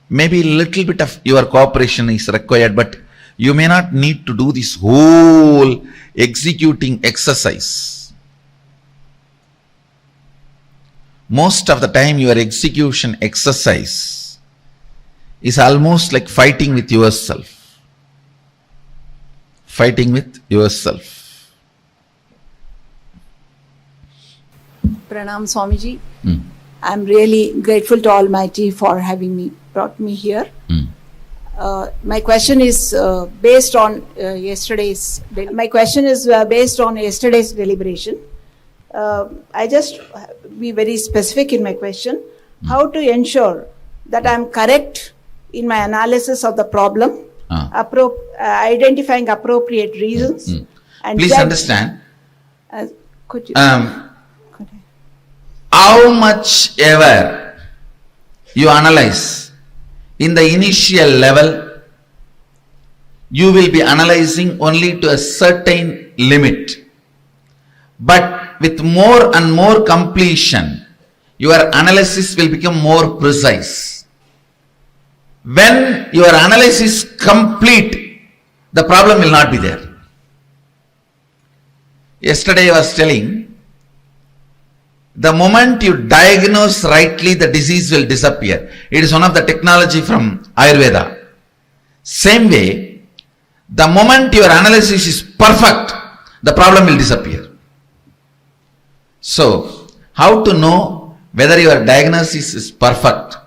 Maybe a little bit of your cooperation is required, but you may not need to do this whole executing exercise. Most of the time your execution exercise is almost like fighting with yourself. Fighting with yourself. Pranam Swamiji. I'm really grateful to Almighty for having brought me here. My question is based on yesterday's. My question is based on yesterday's deliberation. I just be very specific in my question. How to ensure that I'm correct in my analysis of the problem identifying appropriate reasons. And Please judge- understand, could you? Could I? how much ever you analyze in the initial level, you will be analyzing only to a certain limit. But with more and more completion, your analysis will become more precise. When your analysis complete, the problem will not be there. Yesterday I was telling, the moment you diagnose rightly, the disease will disappear. It is one of the technology from Ayurveda. Same way, the moment your analysis is perfect, the problem will disappear. So, how to know whether your diagnosis is perfect,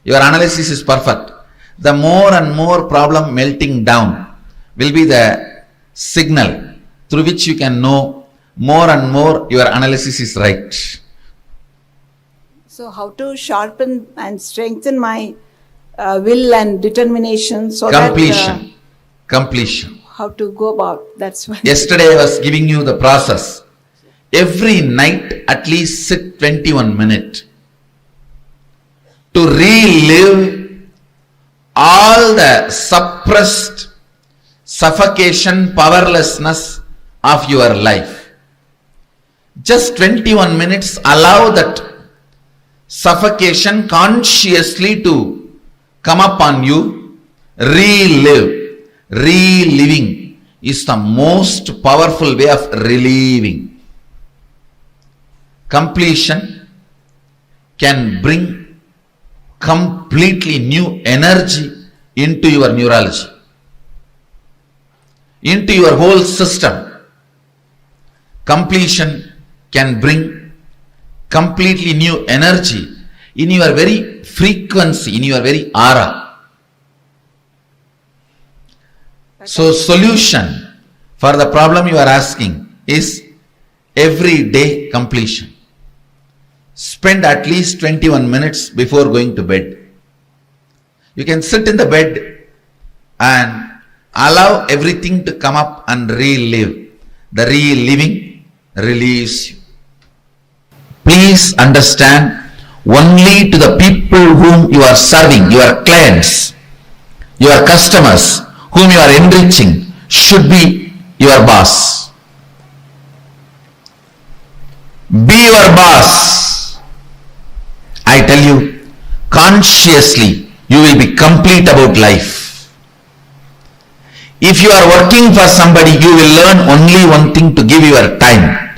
your analysis is perfect? The more and more problem melting down will be the signal through which you can know more and more your analysis is right. So how to sharpen and strengthen my will and determination so Completion. Completion. how to go about, that's why. Yesterday I was giving you the process. Every night at least sit 21 minutes to relive all the suppressed suffocation, powerlessness of your life. Just 21 minutes, allow that suffocation consciously to come upon you. Relive. Reliving is the most powerful way of relieving. Completion can bring completely new energy into your neurology, into your whole system. Completion can bring completely new energy in your very frequency, in your very aura. So solution for the problem you are asking is everyday completion. Spend at least 21 minutes before going to bed. You can sit in the bed and allow everything to come up and relive. The reliving relieves you. Please understand, only to the people whom you are serving, your clients, your customers, whom you are enriching, should be your boss. Be your boss. I tell you, consciously, you will be complete about life. If you are working for somebody, you will learn only one thing: to give your time.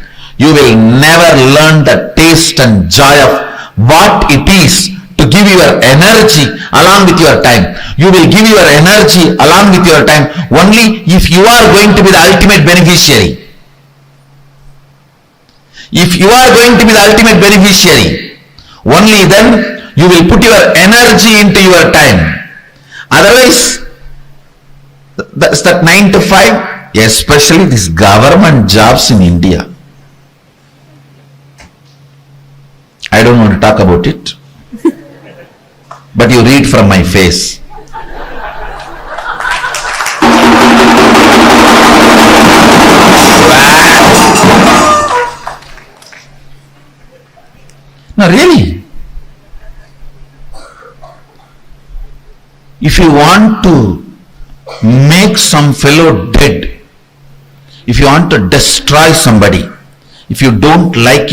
You will never learn the taste and joy of what it is to give your energy along with your time. You will give your energy along with your time only if you are going to be the ultimate beneficiary. If you are going to be the ultimate beneficiary, only then you will put your energy into your time. Otherwise, that's that 9 to 5, especially these government jobs in India. I don't want to talk about it, but you read from my face. No, really. If you want to make some fellow dead, if you want to destroy somebody, if you don't like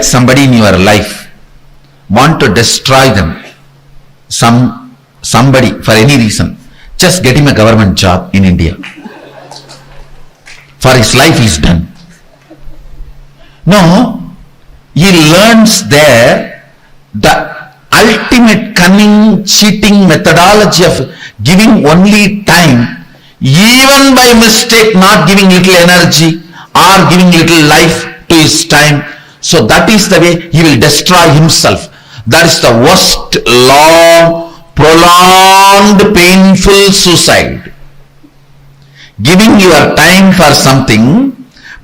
somebody in your life, want to destroy them, somebody for any reason, just get him a government job in India. For his life is done. No, he learns there the ultimate cunning, cheating methodology of giving only time, even by mistake not giving little energy or giving little life to his time. So that is the way he will destroy himself. That is the worst, long, prolonged, painful suicide. Giving your time for something,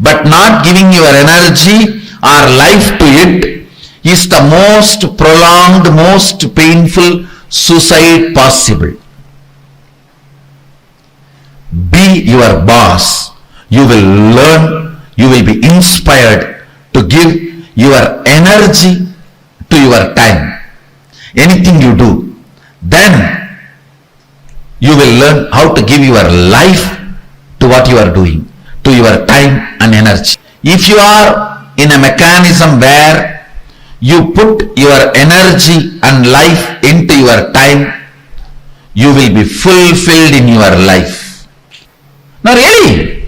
but not giving your energy or life to it, is the most prolonged, most painful suicide possible. be your boss. You will learn, you will be inspired to give your energy to your time. Anything you do, then you will learn how to give your life to what you are doing, to your time and energy. If you are in a mechanism where you put your energy and life into your time, you will be fulfilled in your life. Now really,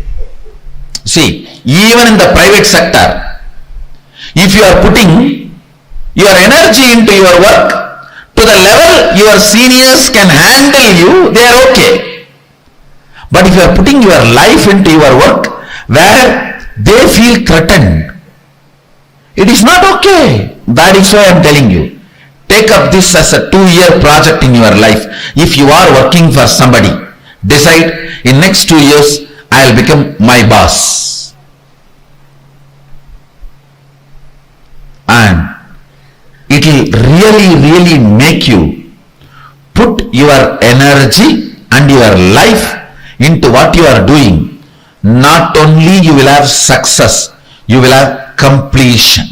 see, even in the private sector, if you are putting your energy into your work to the level your seniors can handle you, they are okay. But if you are putting your life into your work where they feel threatened, it is not okay. That is why I am telling you, take up this as a 2-year project in your life. If you are working for somebody, decide in next 2 years I will become my boss. And it will really make you put your energy and your life into what you are doing. Not only you will have success, you will have completion,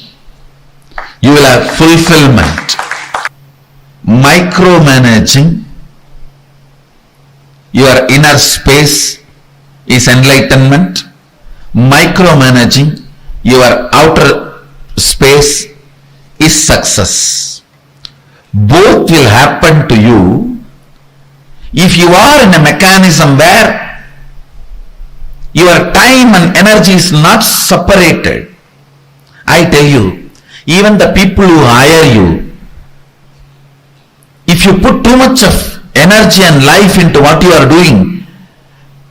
you will have fulfillment. Micromanaging your inner space is enlightenment. Micromanaging your outer space is success. Both will happen to you if you are in a mechanism where your time and energy is not separated. I tell you, even the people who hire you, if you put too much of energy and life into what you are doing,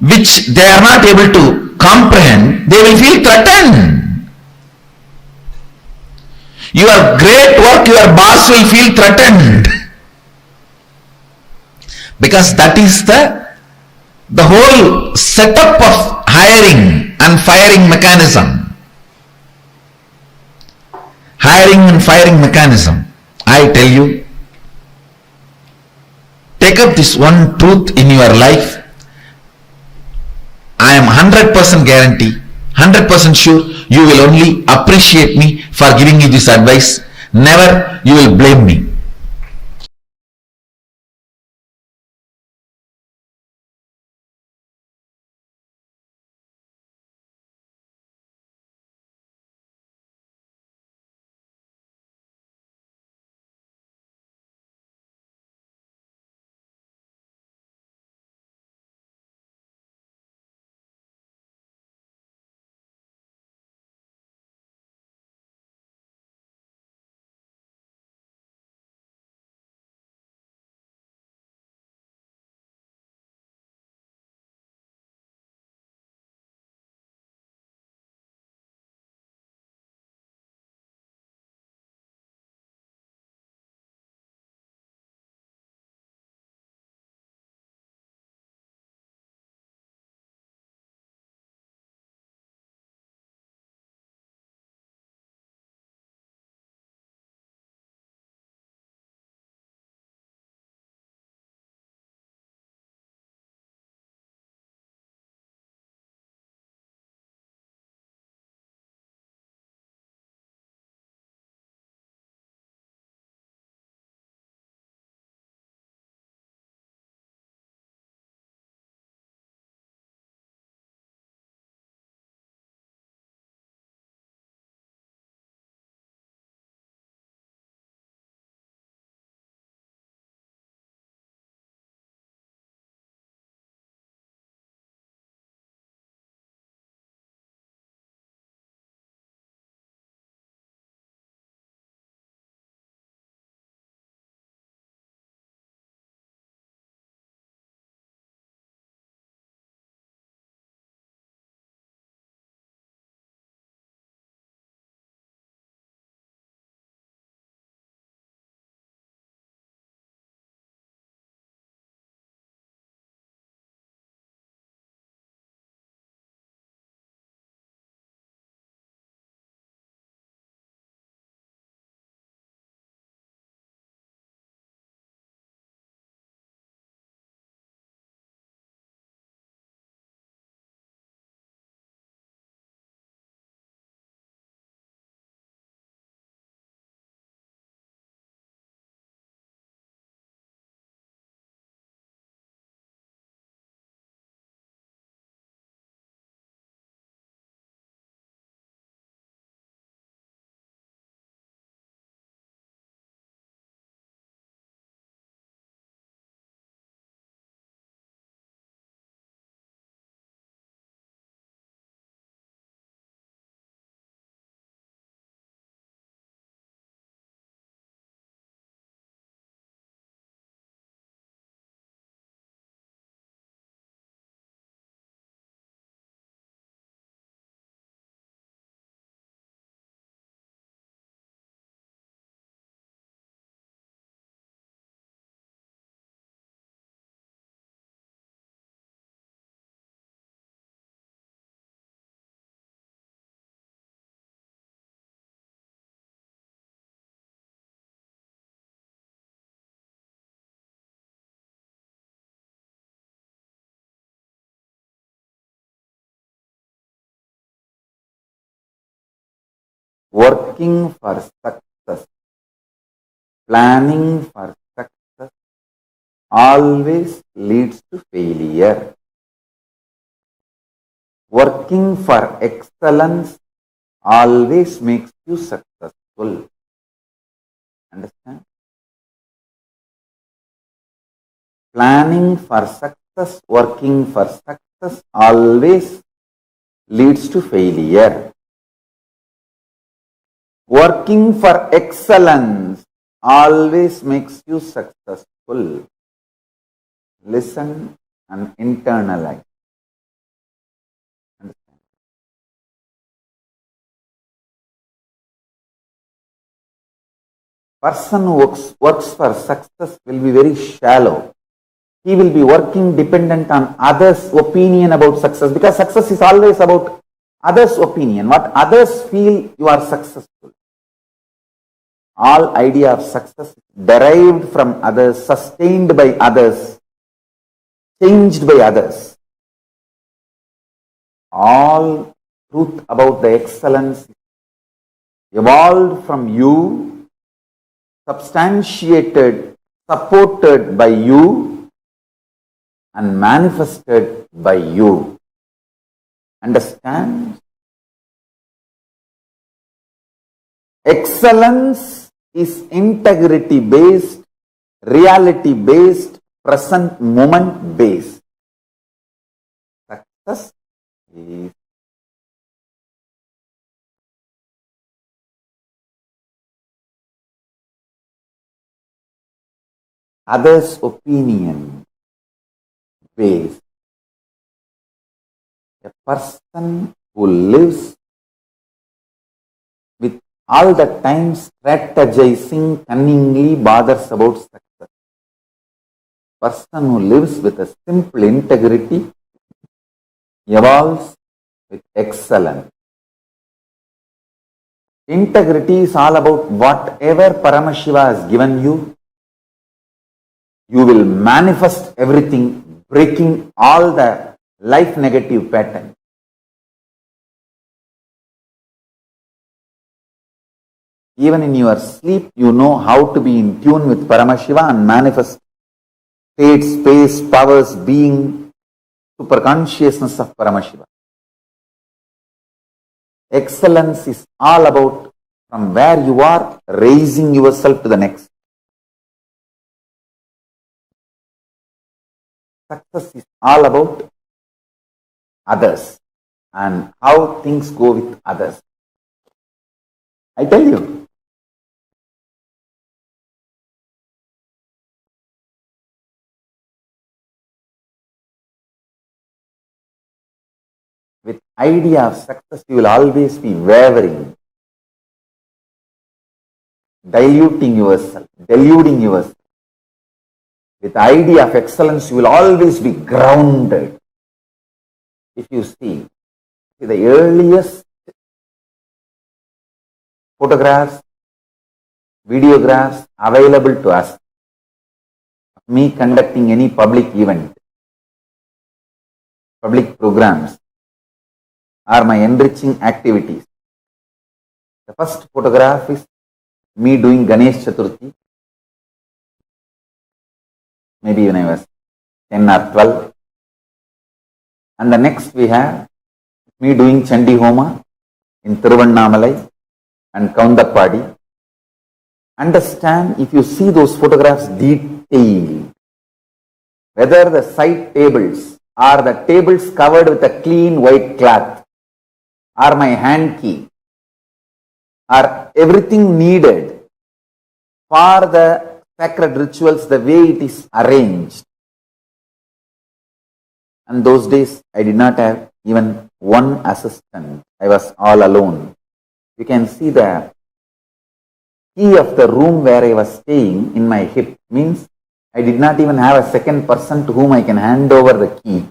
which they are not able to comprehend, they will feel threatened. Your great work, your boss will feel threatened. Because that is the whole setup of hiring and firing mechanism. Hiring and firing mechanism. I tell you, take up this one truth in your life. I am 100% guarantee, 100% sure you will only appreciate me for giving you this advice. Never you will blame me. working for success, planning for success always leads to failure. Working for excellence always makes you successful. Understand? Planning for success, working for success always leads to failure. Working for excellence always makes you successful. Listen and internalize. Understand? Person who works for success will be very shallow. He will be working dependent on others' opinion about success, because success is always about others' opinion. What others feel, you are successful. All idea of success is derived from others, sustained by others, changed by others. All truth about the excellence evolved from you, substantiated, supported by you, and manifested by you. Understand? Excellence is integrity based, reality based, present moment based. Success is others' opinion based. A person who lives with all the time strategizing cunningly bothers about success. Person who lives with a simple integrity evolves with excellence. Integrity is all about whatever Paramashiva has given you, you will manifest everything, breaking all the life negative patterns. Even in your sleep, you know how to be in tune with Paramashiva and manifest state, space, powers, being, superconsciousness of Paramashiva. Excellence is all about from where you are, raising yourself to the next. Success is all about others and how things go with others. I tell you. With idea of success, you will always be wavering, diluting yourself, deluding yourself. With idea of excellence, you will always be grounded. If you see the earliest photographs, videographs available to us, me conducting any public event, public programs, or my enriching activities. The first photograph is me doing Ganesh Chaturthi, maybe when I was 10 or 12. And the next we have me doing Chandi Homa in Thiruvannamalai and Kaundappadi. Understand, if you see those photographs detailed, whether the side tables or the tables covered with a clean white cloth, or my hand key, or everything needed for the sacred rituals, the way it is arranged. And those days I did not have even one assistant. I was all alone. You can see the key of the room where I was staying in my hip. Means I did not even have a second person to whom I can hand over the key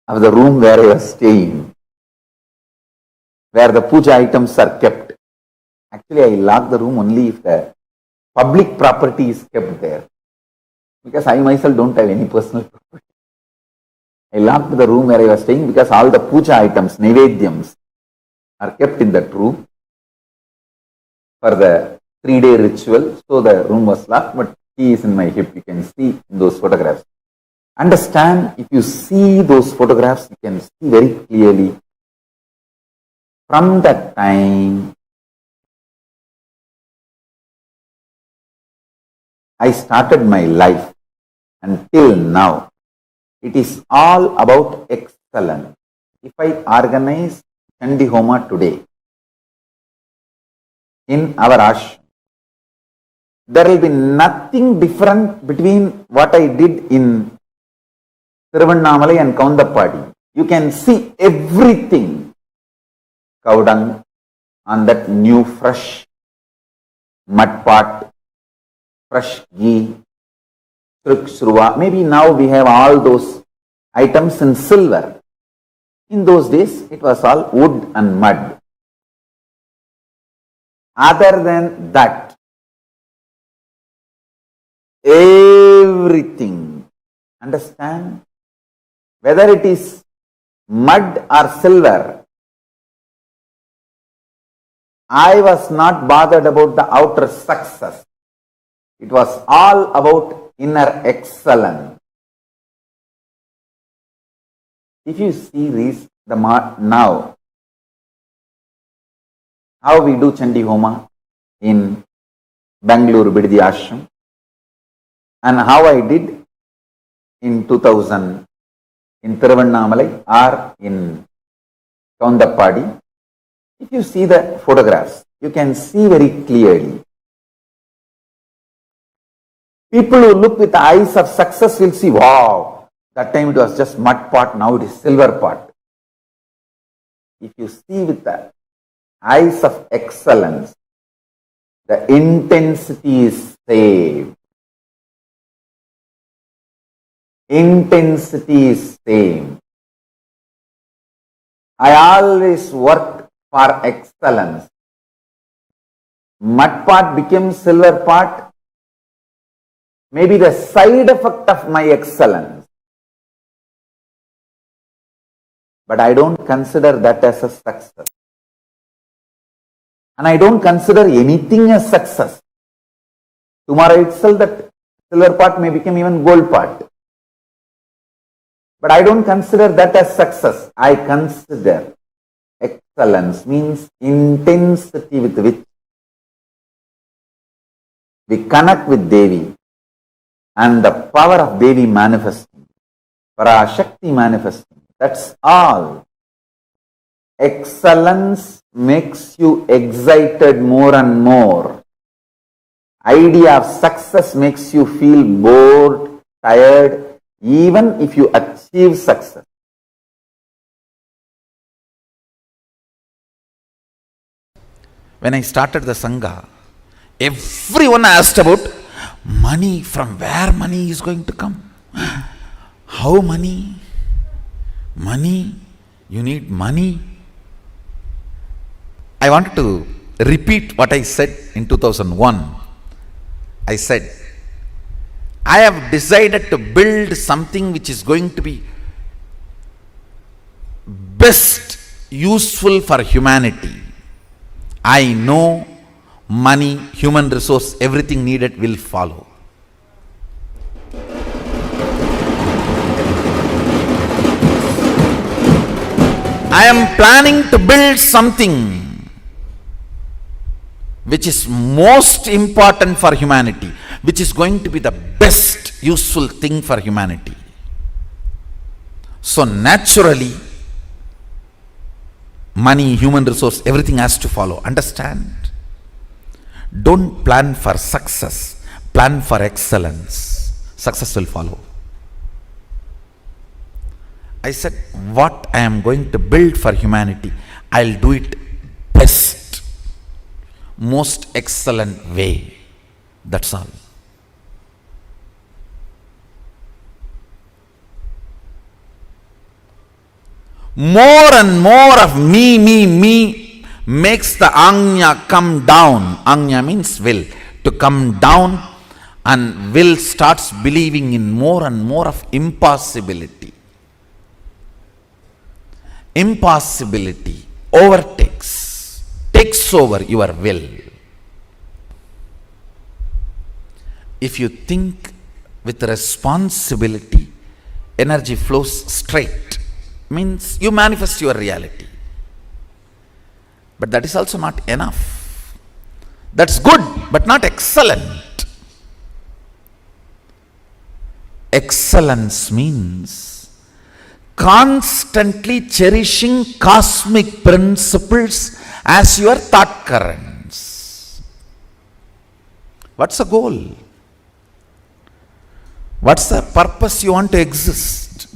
of the room where I was staying, where the puja items are kept. Actually, I lock the room only if the public property is kept there, because I myself don't have any personal property. I locked the room where I was staying because all the puja items, Naivedyams, are kept in that room for the 3-day ritual. So the room was locked, but he is in my hip. You can see in those photographs. Understand, if you see those photographs, you can see very clearly from that time I started my life until now. It is all about excellence. If I organize Chandi Homa today in our ashram, there will be nothing different between what I did in Tiruvannamalai and Kaundappadi. You can see everything. Cow dung on that new fresh mud pot, fresh ghee, Truk. Maybe now we have all those items in silver. In those days, it was all wood and mud. Other than that, everything, understand, whether it is mud or silver, I was not bothered about the outer success. It was all about inner excellence. If you see this, now, how we do Chandi Homa in Bangalore Biddi Ashram and how I did in 2000 in Tiruvannamalai or in Kaundappadi, if you see the photographs, you can see very clearly. People who look with the eyes of success will see, wow, that time it was just mud pot, now it is silver pot. If you see with the eyes of excellence, the intensity is same. Intensity is same. I always work for excellence. Mud pot becomes silver pot, maybe the side effect of my excellence. But I don't consider that as a success. And I don't consider anything as success. Tomorrow itself that silver pot may become even gold pot. But I don't consider that as success. I consider excellence means intensity with which we connect with Devi and the power of Devi manifesting, Parashakti manifesting. That's all. Excellence makes you excited more and more. Idea of success makes you feel bored, tired, even if you achieve success. When I started the Sangha, everyone asked about money, from where money is going to come. How money? Money? You need money? I wanted to repeat what I said in 2001. I said, I have decided to build something which is going to be best useful for humanity. I know money, human resource, everything needed will follow. I am planning to build something which is most important for humanity, which is going to be the best useful thing for humanity. So naturally, money, human resource, everything has to follow. Understand? Don't plan for success, plan for excellence. Success will follow. I said, what I am going to build for humanity, I'll do it best, most excellent way. That's all. More and more of me makes the Anya come down. Anya means will. To come down, and will starts believing in more and more of impossibility. Impossibility. takes over your will. If you think with responsibility, energy flows straight, means you manifest your reality. But that is also not enough. That's good, but not excellent. Excellence means constantly cherishing cosmic principles as your thought currents. What's the goal? What's the purpose you want to exist?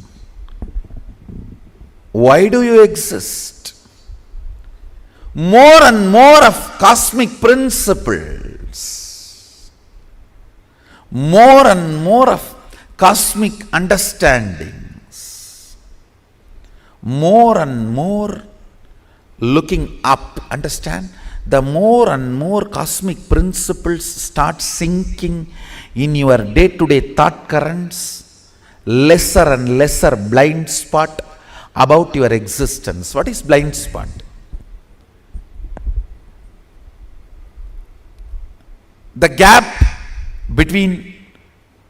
Why do you exist? More and more of cosmic principles, more and more of cosmic understandings, more and more looking up. Understand? The more and more cosmic principles start sinking in your day-to-day thought currents, lesser and lesser blind spot about your existence. What is blind spot? The gap between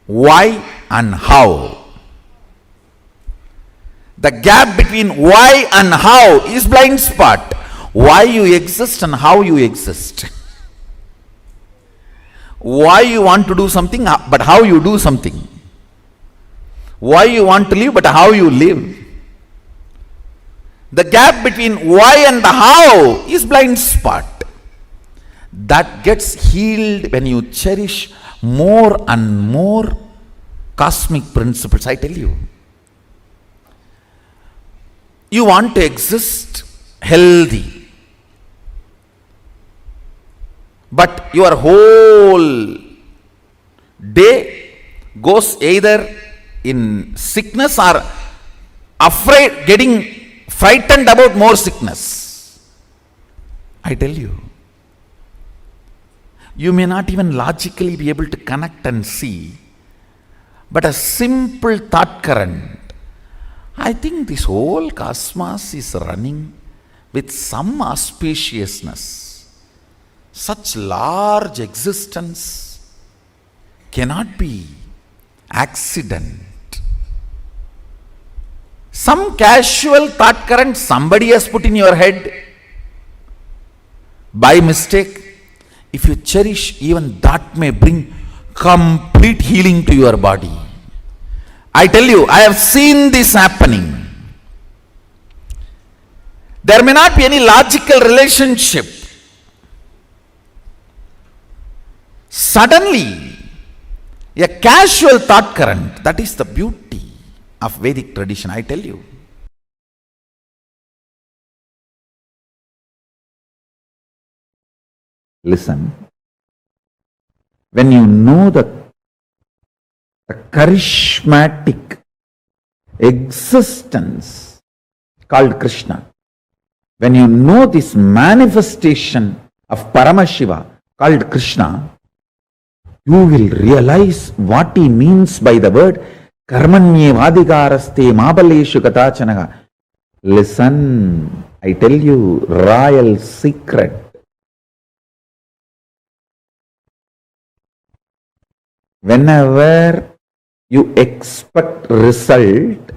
why and how. The gap between why and how is blind spot. Why you exist and how you exist. Why you want to do something, but how you do something. Why you want to live, but how you live. The gap between why and the how is blind spot. That gets healed when you cherish more and more cosmic principles. I tell you, you want to exist healthy, but your whole day goes either in sickness or afraid, getting frightened about more sickness. I tell you, you may not even logically be able to connect and see, but a simple thought current. I think this whole cosmos is running with some auspiciousness. Such large existence cannot be accident. Some casual thought current somebody has put in your head by mistake. If you cherish, even that may bring complete healing to your body. I tell you, I have seen this happening. There may not be any logical relationship. Suddenly, a casual thought current, that is the beauty of Vedic tradition, I tell you. Listen, when you know the charismatic existence called Krishna, when you know this manifestation of Paramashiva called Krishna, you will realize what he means by the word Karmanye Vadikaraste Mabaleshu Katachanaga. Listen, I tell you, royal secret. Whenever you expect result,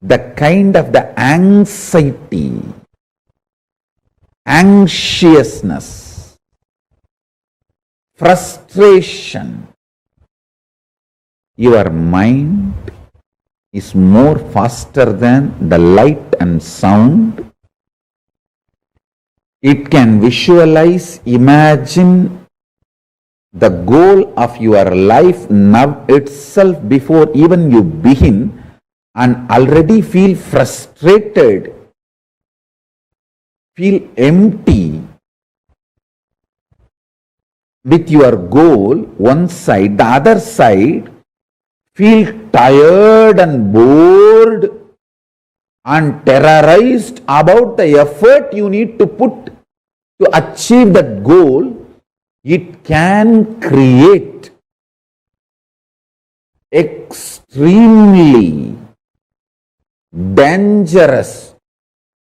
the kind of the anxiety, anxiousness, frustration, your mind is more faster than the light and sound. It can visualize, imagine the goal of your life now itself before even you begin, and already feel frustrated, feel empty with your goal, one side. The other side, feel tired and bored and terrorized about the effort you need to put to achieve that goal. It can create extremely dangerous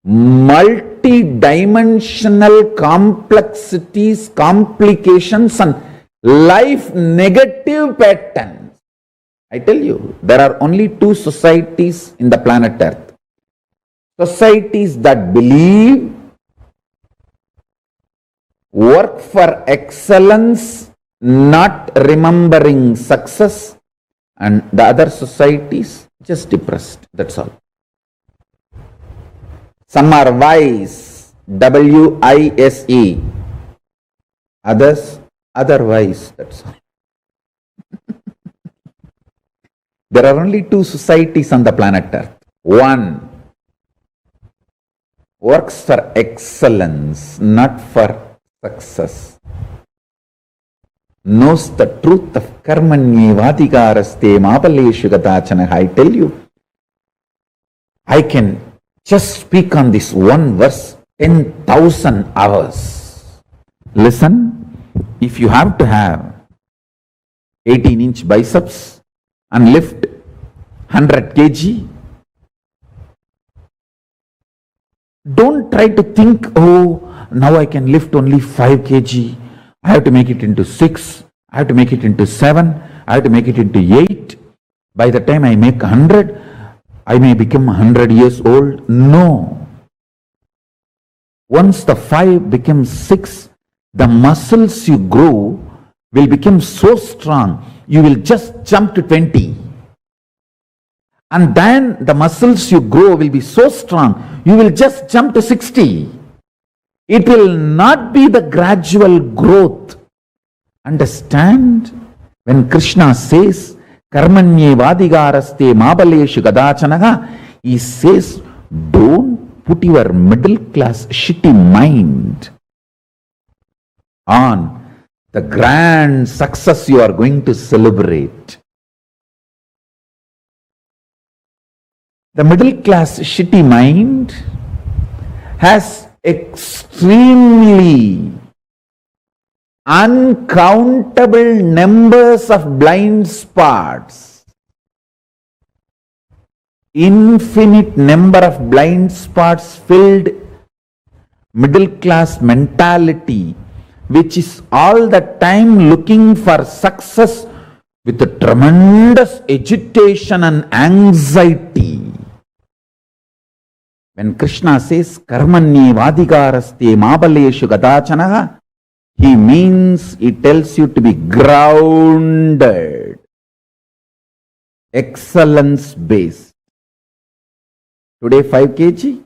multi-dimensional complexities, complications and life negative patterns. I tell you, there are only two societies in the planet Earth. Societies that believe, work for excellence, not remembering success, and the other societies just depressed. That's all. Some are wise, W-I-S-E. Others, otherwise. That's all. There are only two societies on the planet Earth. One works for excellence, not for success. Knows the truth of karmanyevadhikaraste mapaleshu gadachana. I tell you, I can just speak on this one verse 10,000 hours. Listen, if you have to have 18-inch biceps and lift 100 kg, don't try to think, oh, now I can lift only 5 kg. I have to make it into 6. I have to make it into 7. I have to make it into 8. By the time I make 100, I may become 100 years old. No. Once the 5 becomes 6, the muscles you grow will become so strong, you will just jump to 20. And then the muscles you grow will be so strong, you will just jump to 60. It will not be the gradual growth. Understand? When Krishna says, Karmanyevadhikaraste mabaleshu gadachanaha, he says, don't put your middle class shitty mind on the grand success you are going to celebrate. The middle class shitty mind has extremely uncountable numbers of blind spots, infinite number of blind spots filled middle class mentality, which is all the time looking for success with a tremendous agitation and anxiety. When Krishna says, Karmanyevadhikaraste mabaleshu gadachanaha, he means, he tells you to be grounded, excellence based. Today 5 kg,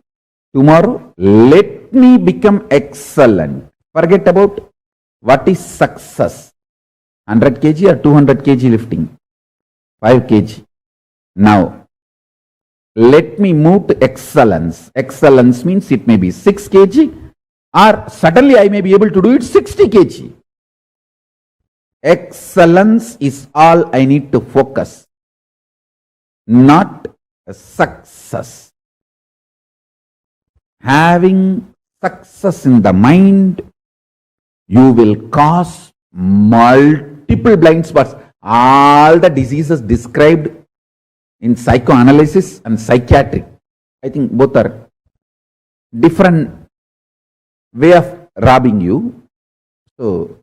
tomorrow let me become excellent. Forget about what is success. 100 kg or 200 kg lifting. 5 kg. Now, let me move to excellence. Excellence means it may be 6 kg or suddenly I may be able to do it 60 kg. Excellence is all I need to focus, not success. Having success in the mind, you will cause multiple blind spots. All the diseases described in psychoanalysis and psychiatric, I think both are different way of robbing you. So,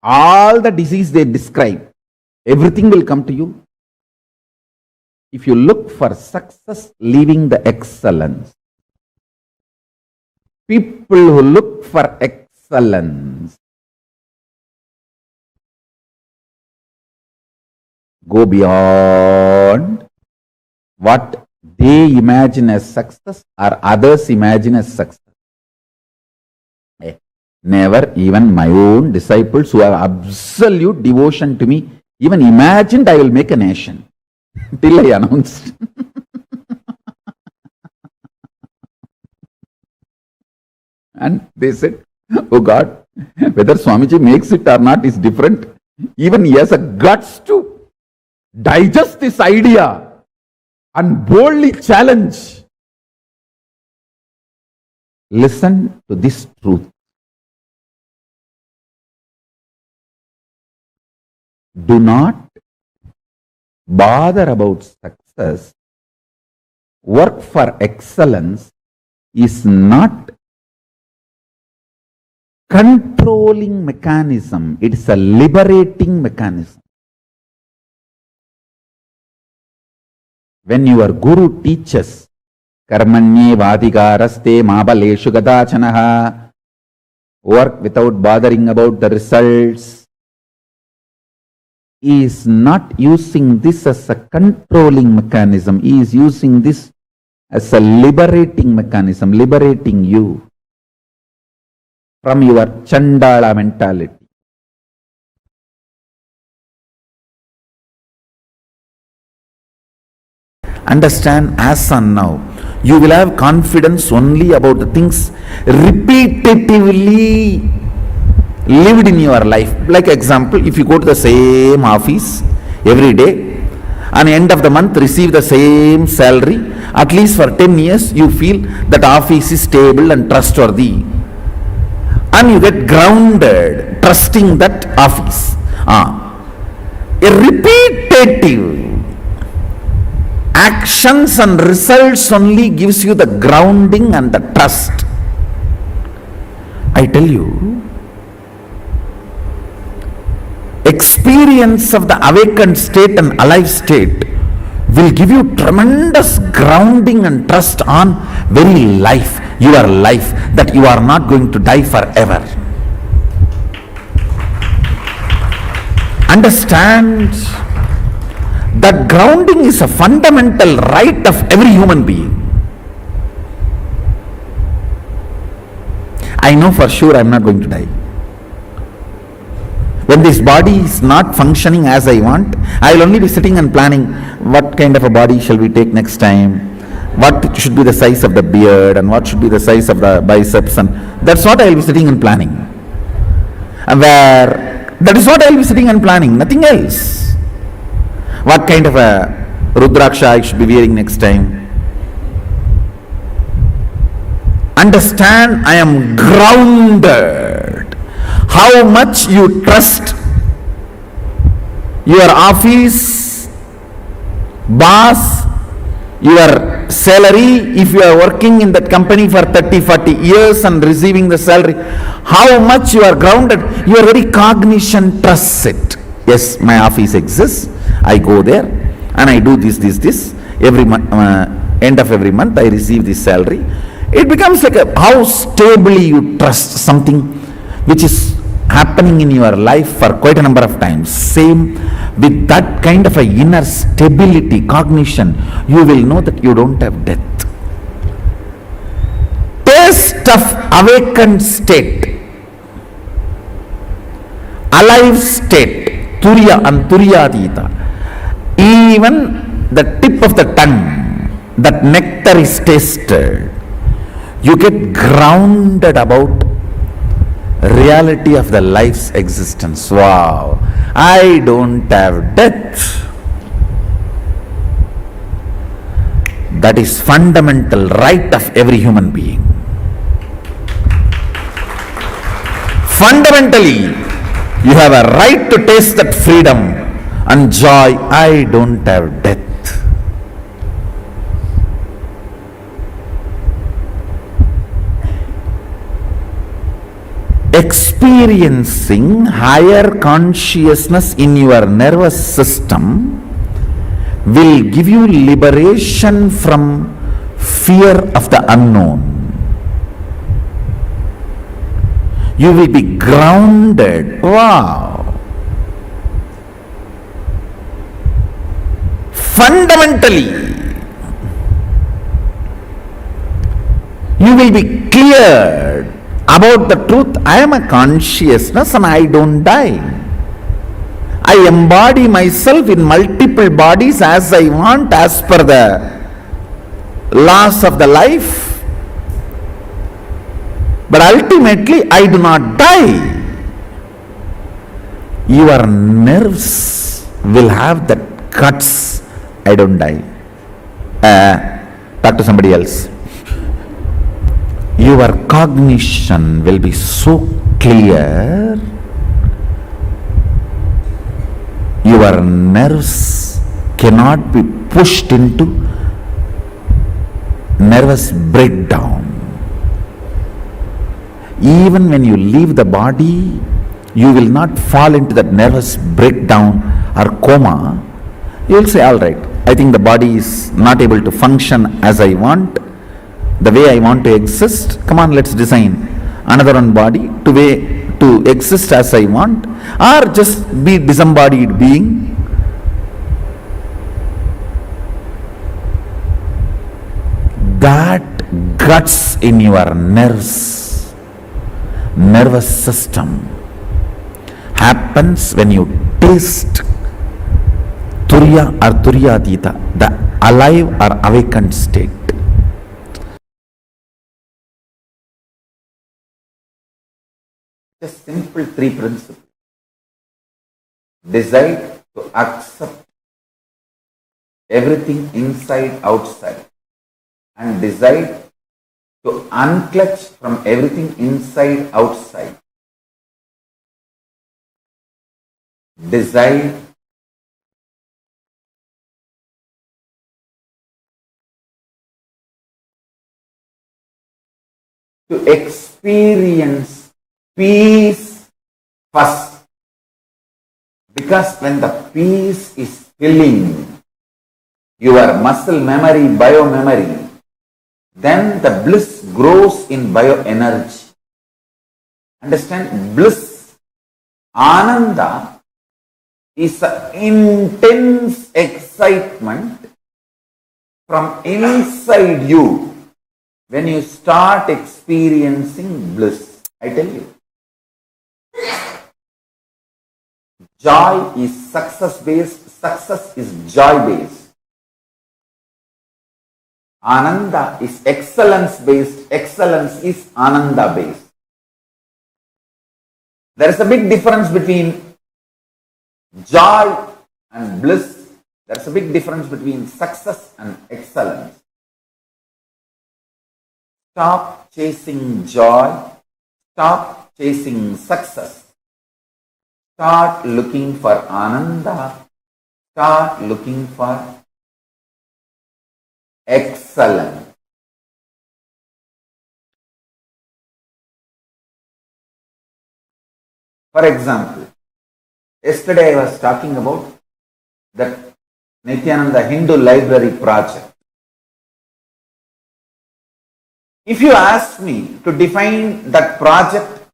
all the disease they describe, everything will come to you if you look for success leaving the excellence. People who look for excellence go beyond what they imagine as success or others imagine as success. Never even my own disciples who have absolute devotion to me even imagined I will make a nation till I announced. And they said, oh God, whether Swamiji makes it or not is different. Even he has a guts to digest this idea and boldly challenge. Listen to this truth. Do not bother about success work for excellence is not controlling mechanism, it is a liberating mechanism. When your guru teaches, karmanye vadhikaraste mabaleshu gadachanaha, work without bothering about the results, he is not using this as a controlling mechanism, he is using this as a liberating mechanism, liberating you from your Chandala mentality. Understand, as on now, you will have confidence only about the things repetitively lived in your life. Like example, if you go to the same office every day, and end of the month receive the same salary, at least for 10 years, you feel that office is stable and trustworthy. And you get grounded, trusting that office. A repetitive actions and results only gives you the grounding and the trust. I tell you, experience of the awakened state and alive state will give you tremendous grounding and trust on very life, your life, that you are not going to die forever. Understand that grounding is a fundamental right of every human being. I know for sure I am not going to die. When this body is not functioning as I want, I will only be sitting and planning what kind of a body shall we take next time, what should be the size of the beard and what should be the size of the biceps, and that's what I will be sitting and planning. And that is what I will be sitting and planning, nothing else. What kind of a Rudraksha I should be wearing next time. Understand, I am grounded. How much you trust your office, boss, your salary, if you are working in that company for 30-40 years and receiving the salary, how much you are grounded, your very cognition trusts it. Yes, my office exists, I go there and I do this, every end of every month I receive this salary. It becomes like how stably you trust something which is happening in your life for quite a number of times. Same with that kind of a inner stability, cognition, you will know that you don't have death. Taste of awakened state, alive state, Turiya and Turyadita. Even the tip of the tongue, that nectar is tasted. You get grounded about reality of the life's existence. Wow, I don't have death. That is fundamental right of every human being. Fundamentally, you have a right to taste that freedom and joy. I don't have death. Experiencing higher consciousness in your nervous system will give you liberation from fear of the unknown. You will be grounded. Wow. Fundamentally, you will be cleared about the truth. I am a consciousness and I don't die. I embody myself in multiple bodies as I want, as per the laws of the life. But ultimately, I do not die. Your nerves will have that guts. I don't die. Talk to somebody else. Your cognition will be so clear, your nerves cannot be pushed into nervous breakdown. Even when you leave the body, you will not fall into that nervous breakdown or coma. You will say, all right, I think the body is not able to function as I want, the way I want to exist. Come on, let's design another one body to exist as I want, or just be disembodied being. That guts in your nerves, nervous system happens when you taste Turiya or Turiyatita, the alive or awakened state. Just simple three principles. Decide to accept everything inside, outside, and decide to unclutch from everything inside, outside. Decide to experience peace first. Because when the peace is filling your muscle memory, biomemory, then the bliss grows in bioenergy. Understand? Bliss, Ananda, is an intense excitement from inside you when you start experiencing bliss. I tell you. Joy is success-based, success is joy-based. Ananda is excellence-based, excellence is Ananda-based. There is a big difference between joy and bliss. There is a big difference between success and excellence. Stop chasing joy, stop chasing success. Start looking for Ananda, start looking for excellence. For example, yesterday I was talking about that Nithyananda Hindu Library project. If you ask me to define that project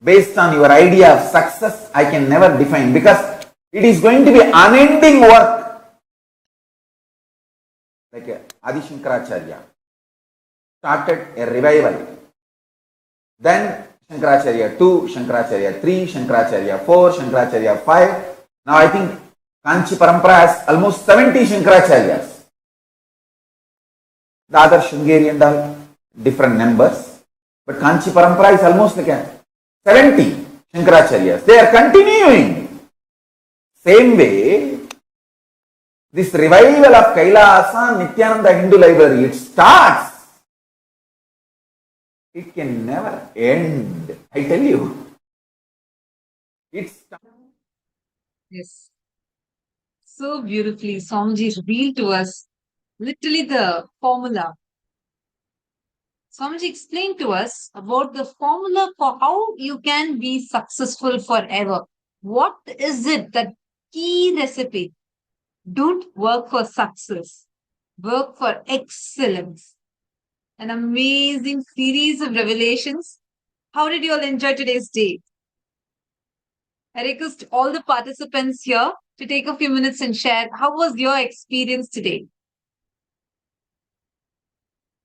based on your idea of success, I can never define, because it is going to be unending work. Like Adi Shankaracharya started a revival. Then Shankaracharya 2, Shankaracharya 3, Shankaracharya 4, Shankaracharya 5. Now I think Kanchi Parampara has almost 70 Shankaracharyas. The other Shringeri and all, different numbers. But Kanchi Parampara is almost like a 70 Shankaracharyas. They are continuing. Same way, this revival of Kailasa, Nithyananda Hindu Library, it starts. It can never end. I tell you. It starts. Yes. So beautifully, Swamiji revealed to us literally the formula. Swamiji explained to us about the formula for how you can be successful forever. What is it, that key recipe? Don't work for success. Work for excellence. An amazing series of revelations. How did you all enjoy today's day? I request all the participants here to take a few minutes and share how was your experience today.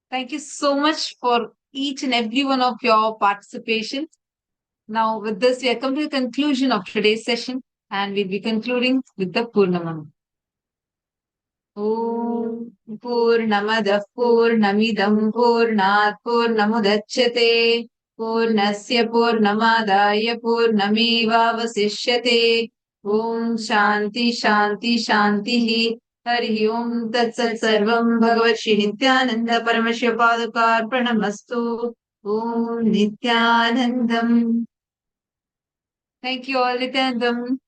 Thank you so much for each and every one of your participation. Now, with this, we are coming to the conclusion of today's session, and we'll be concluding with the Purnamam. Om Purnamadav Purnamidam Purnat Purnamudachyate Purnasya Purnamadaya Purnamevavasishyate. Om Shanti Shanti Shanti. Hari Om Tat Sat Sarvam Bhagavat Shri Nithyananda Paramashivoham Pranamastu. Om Nithyanandam. Thank you all, Nithyanandam.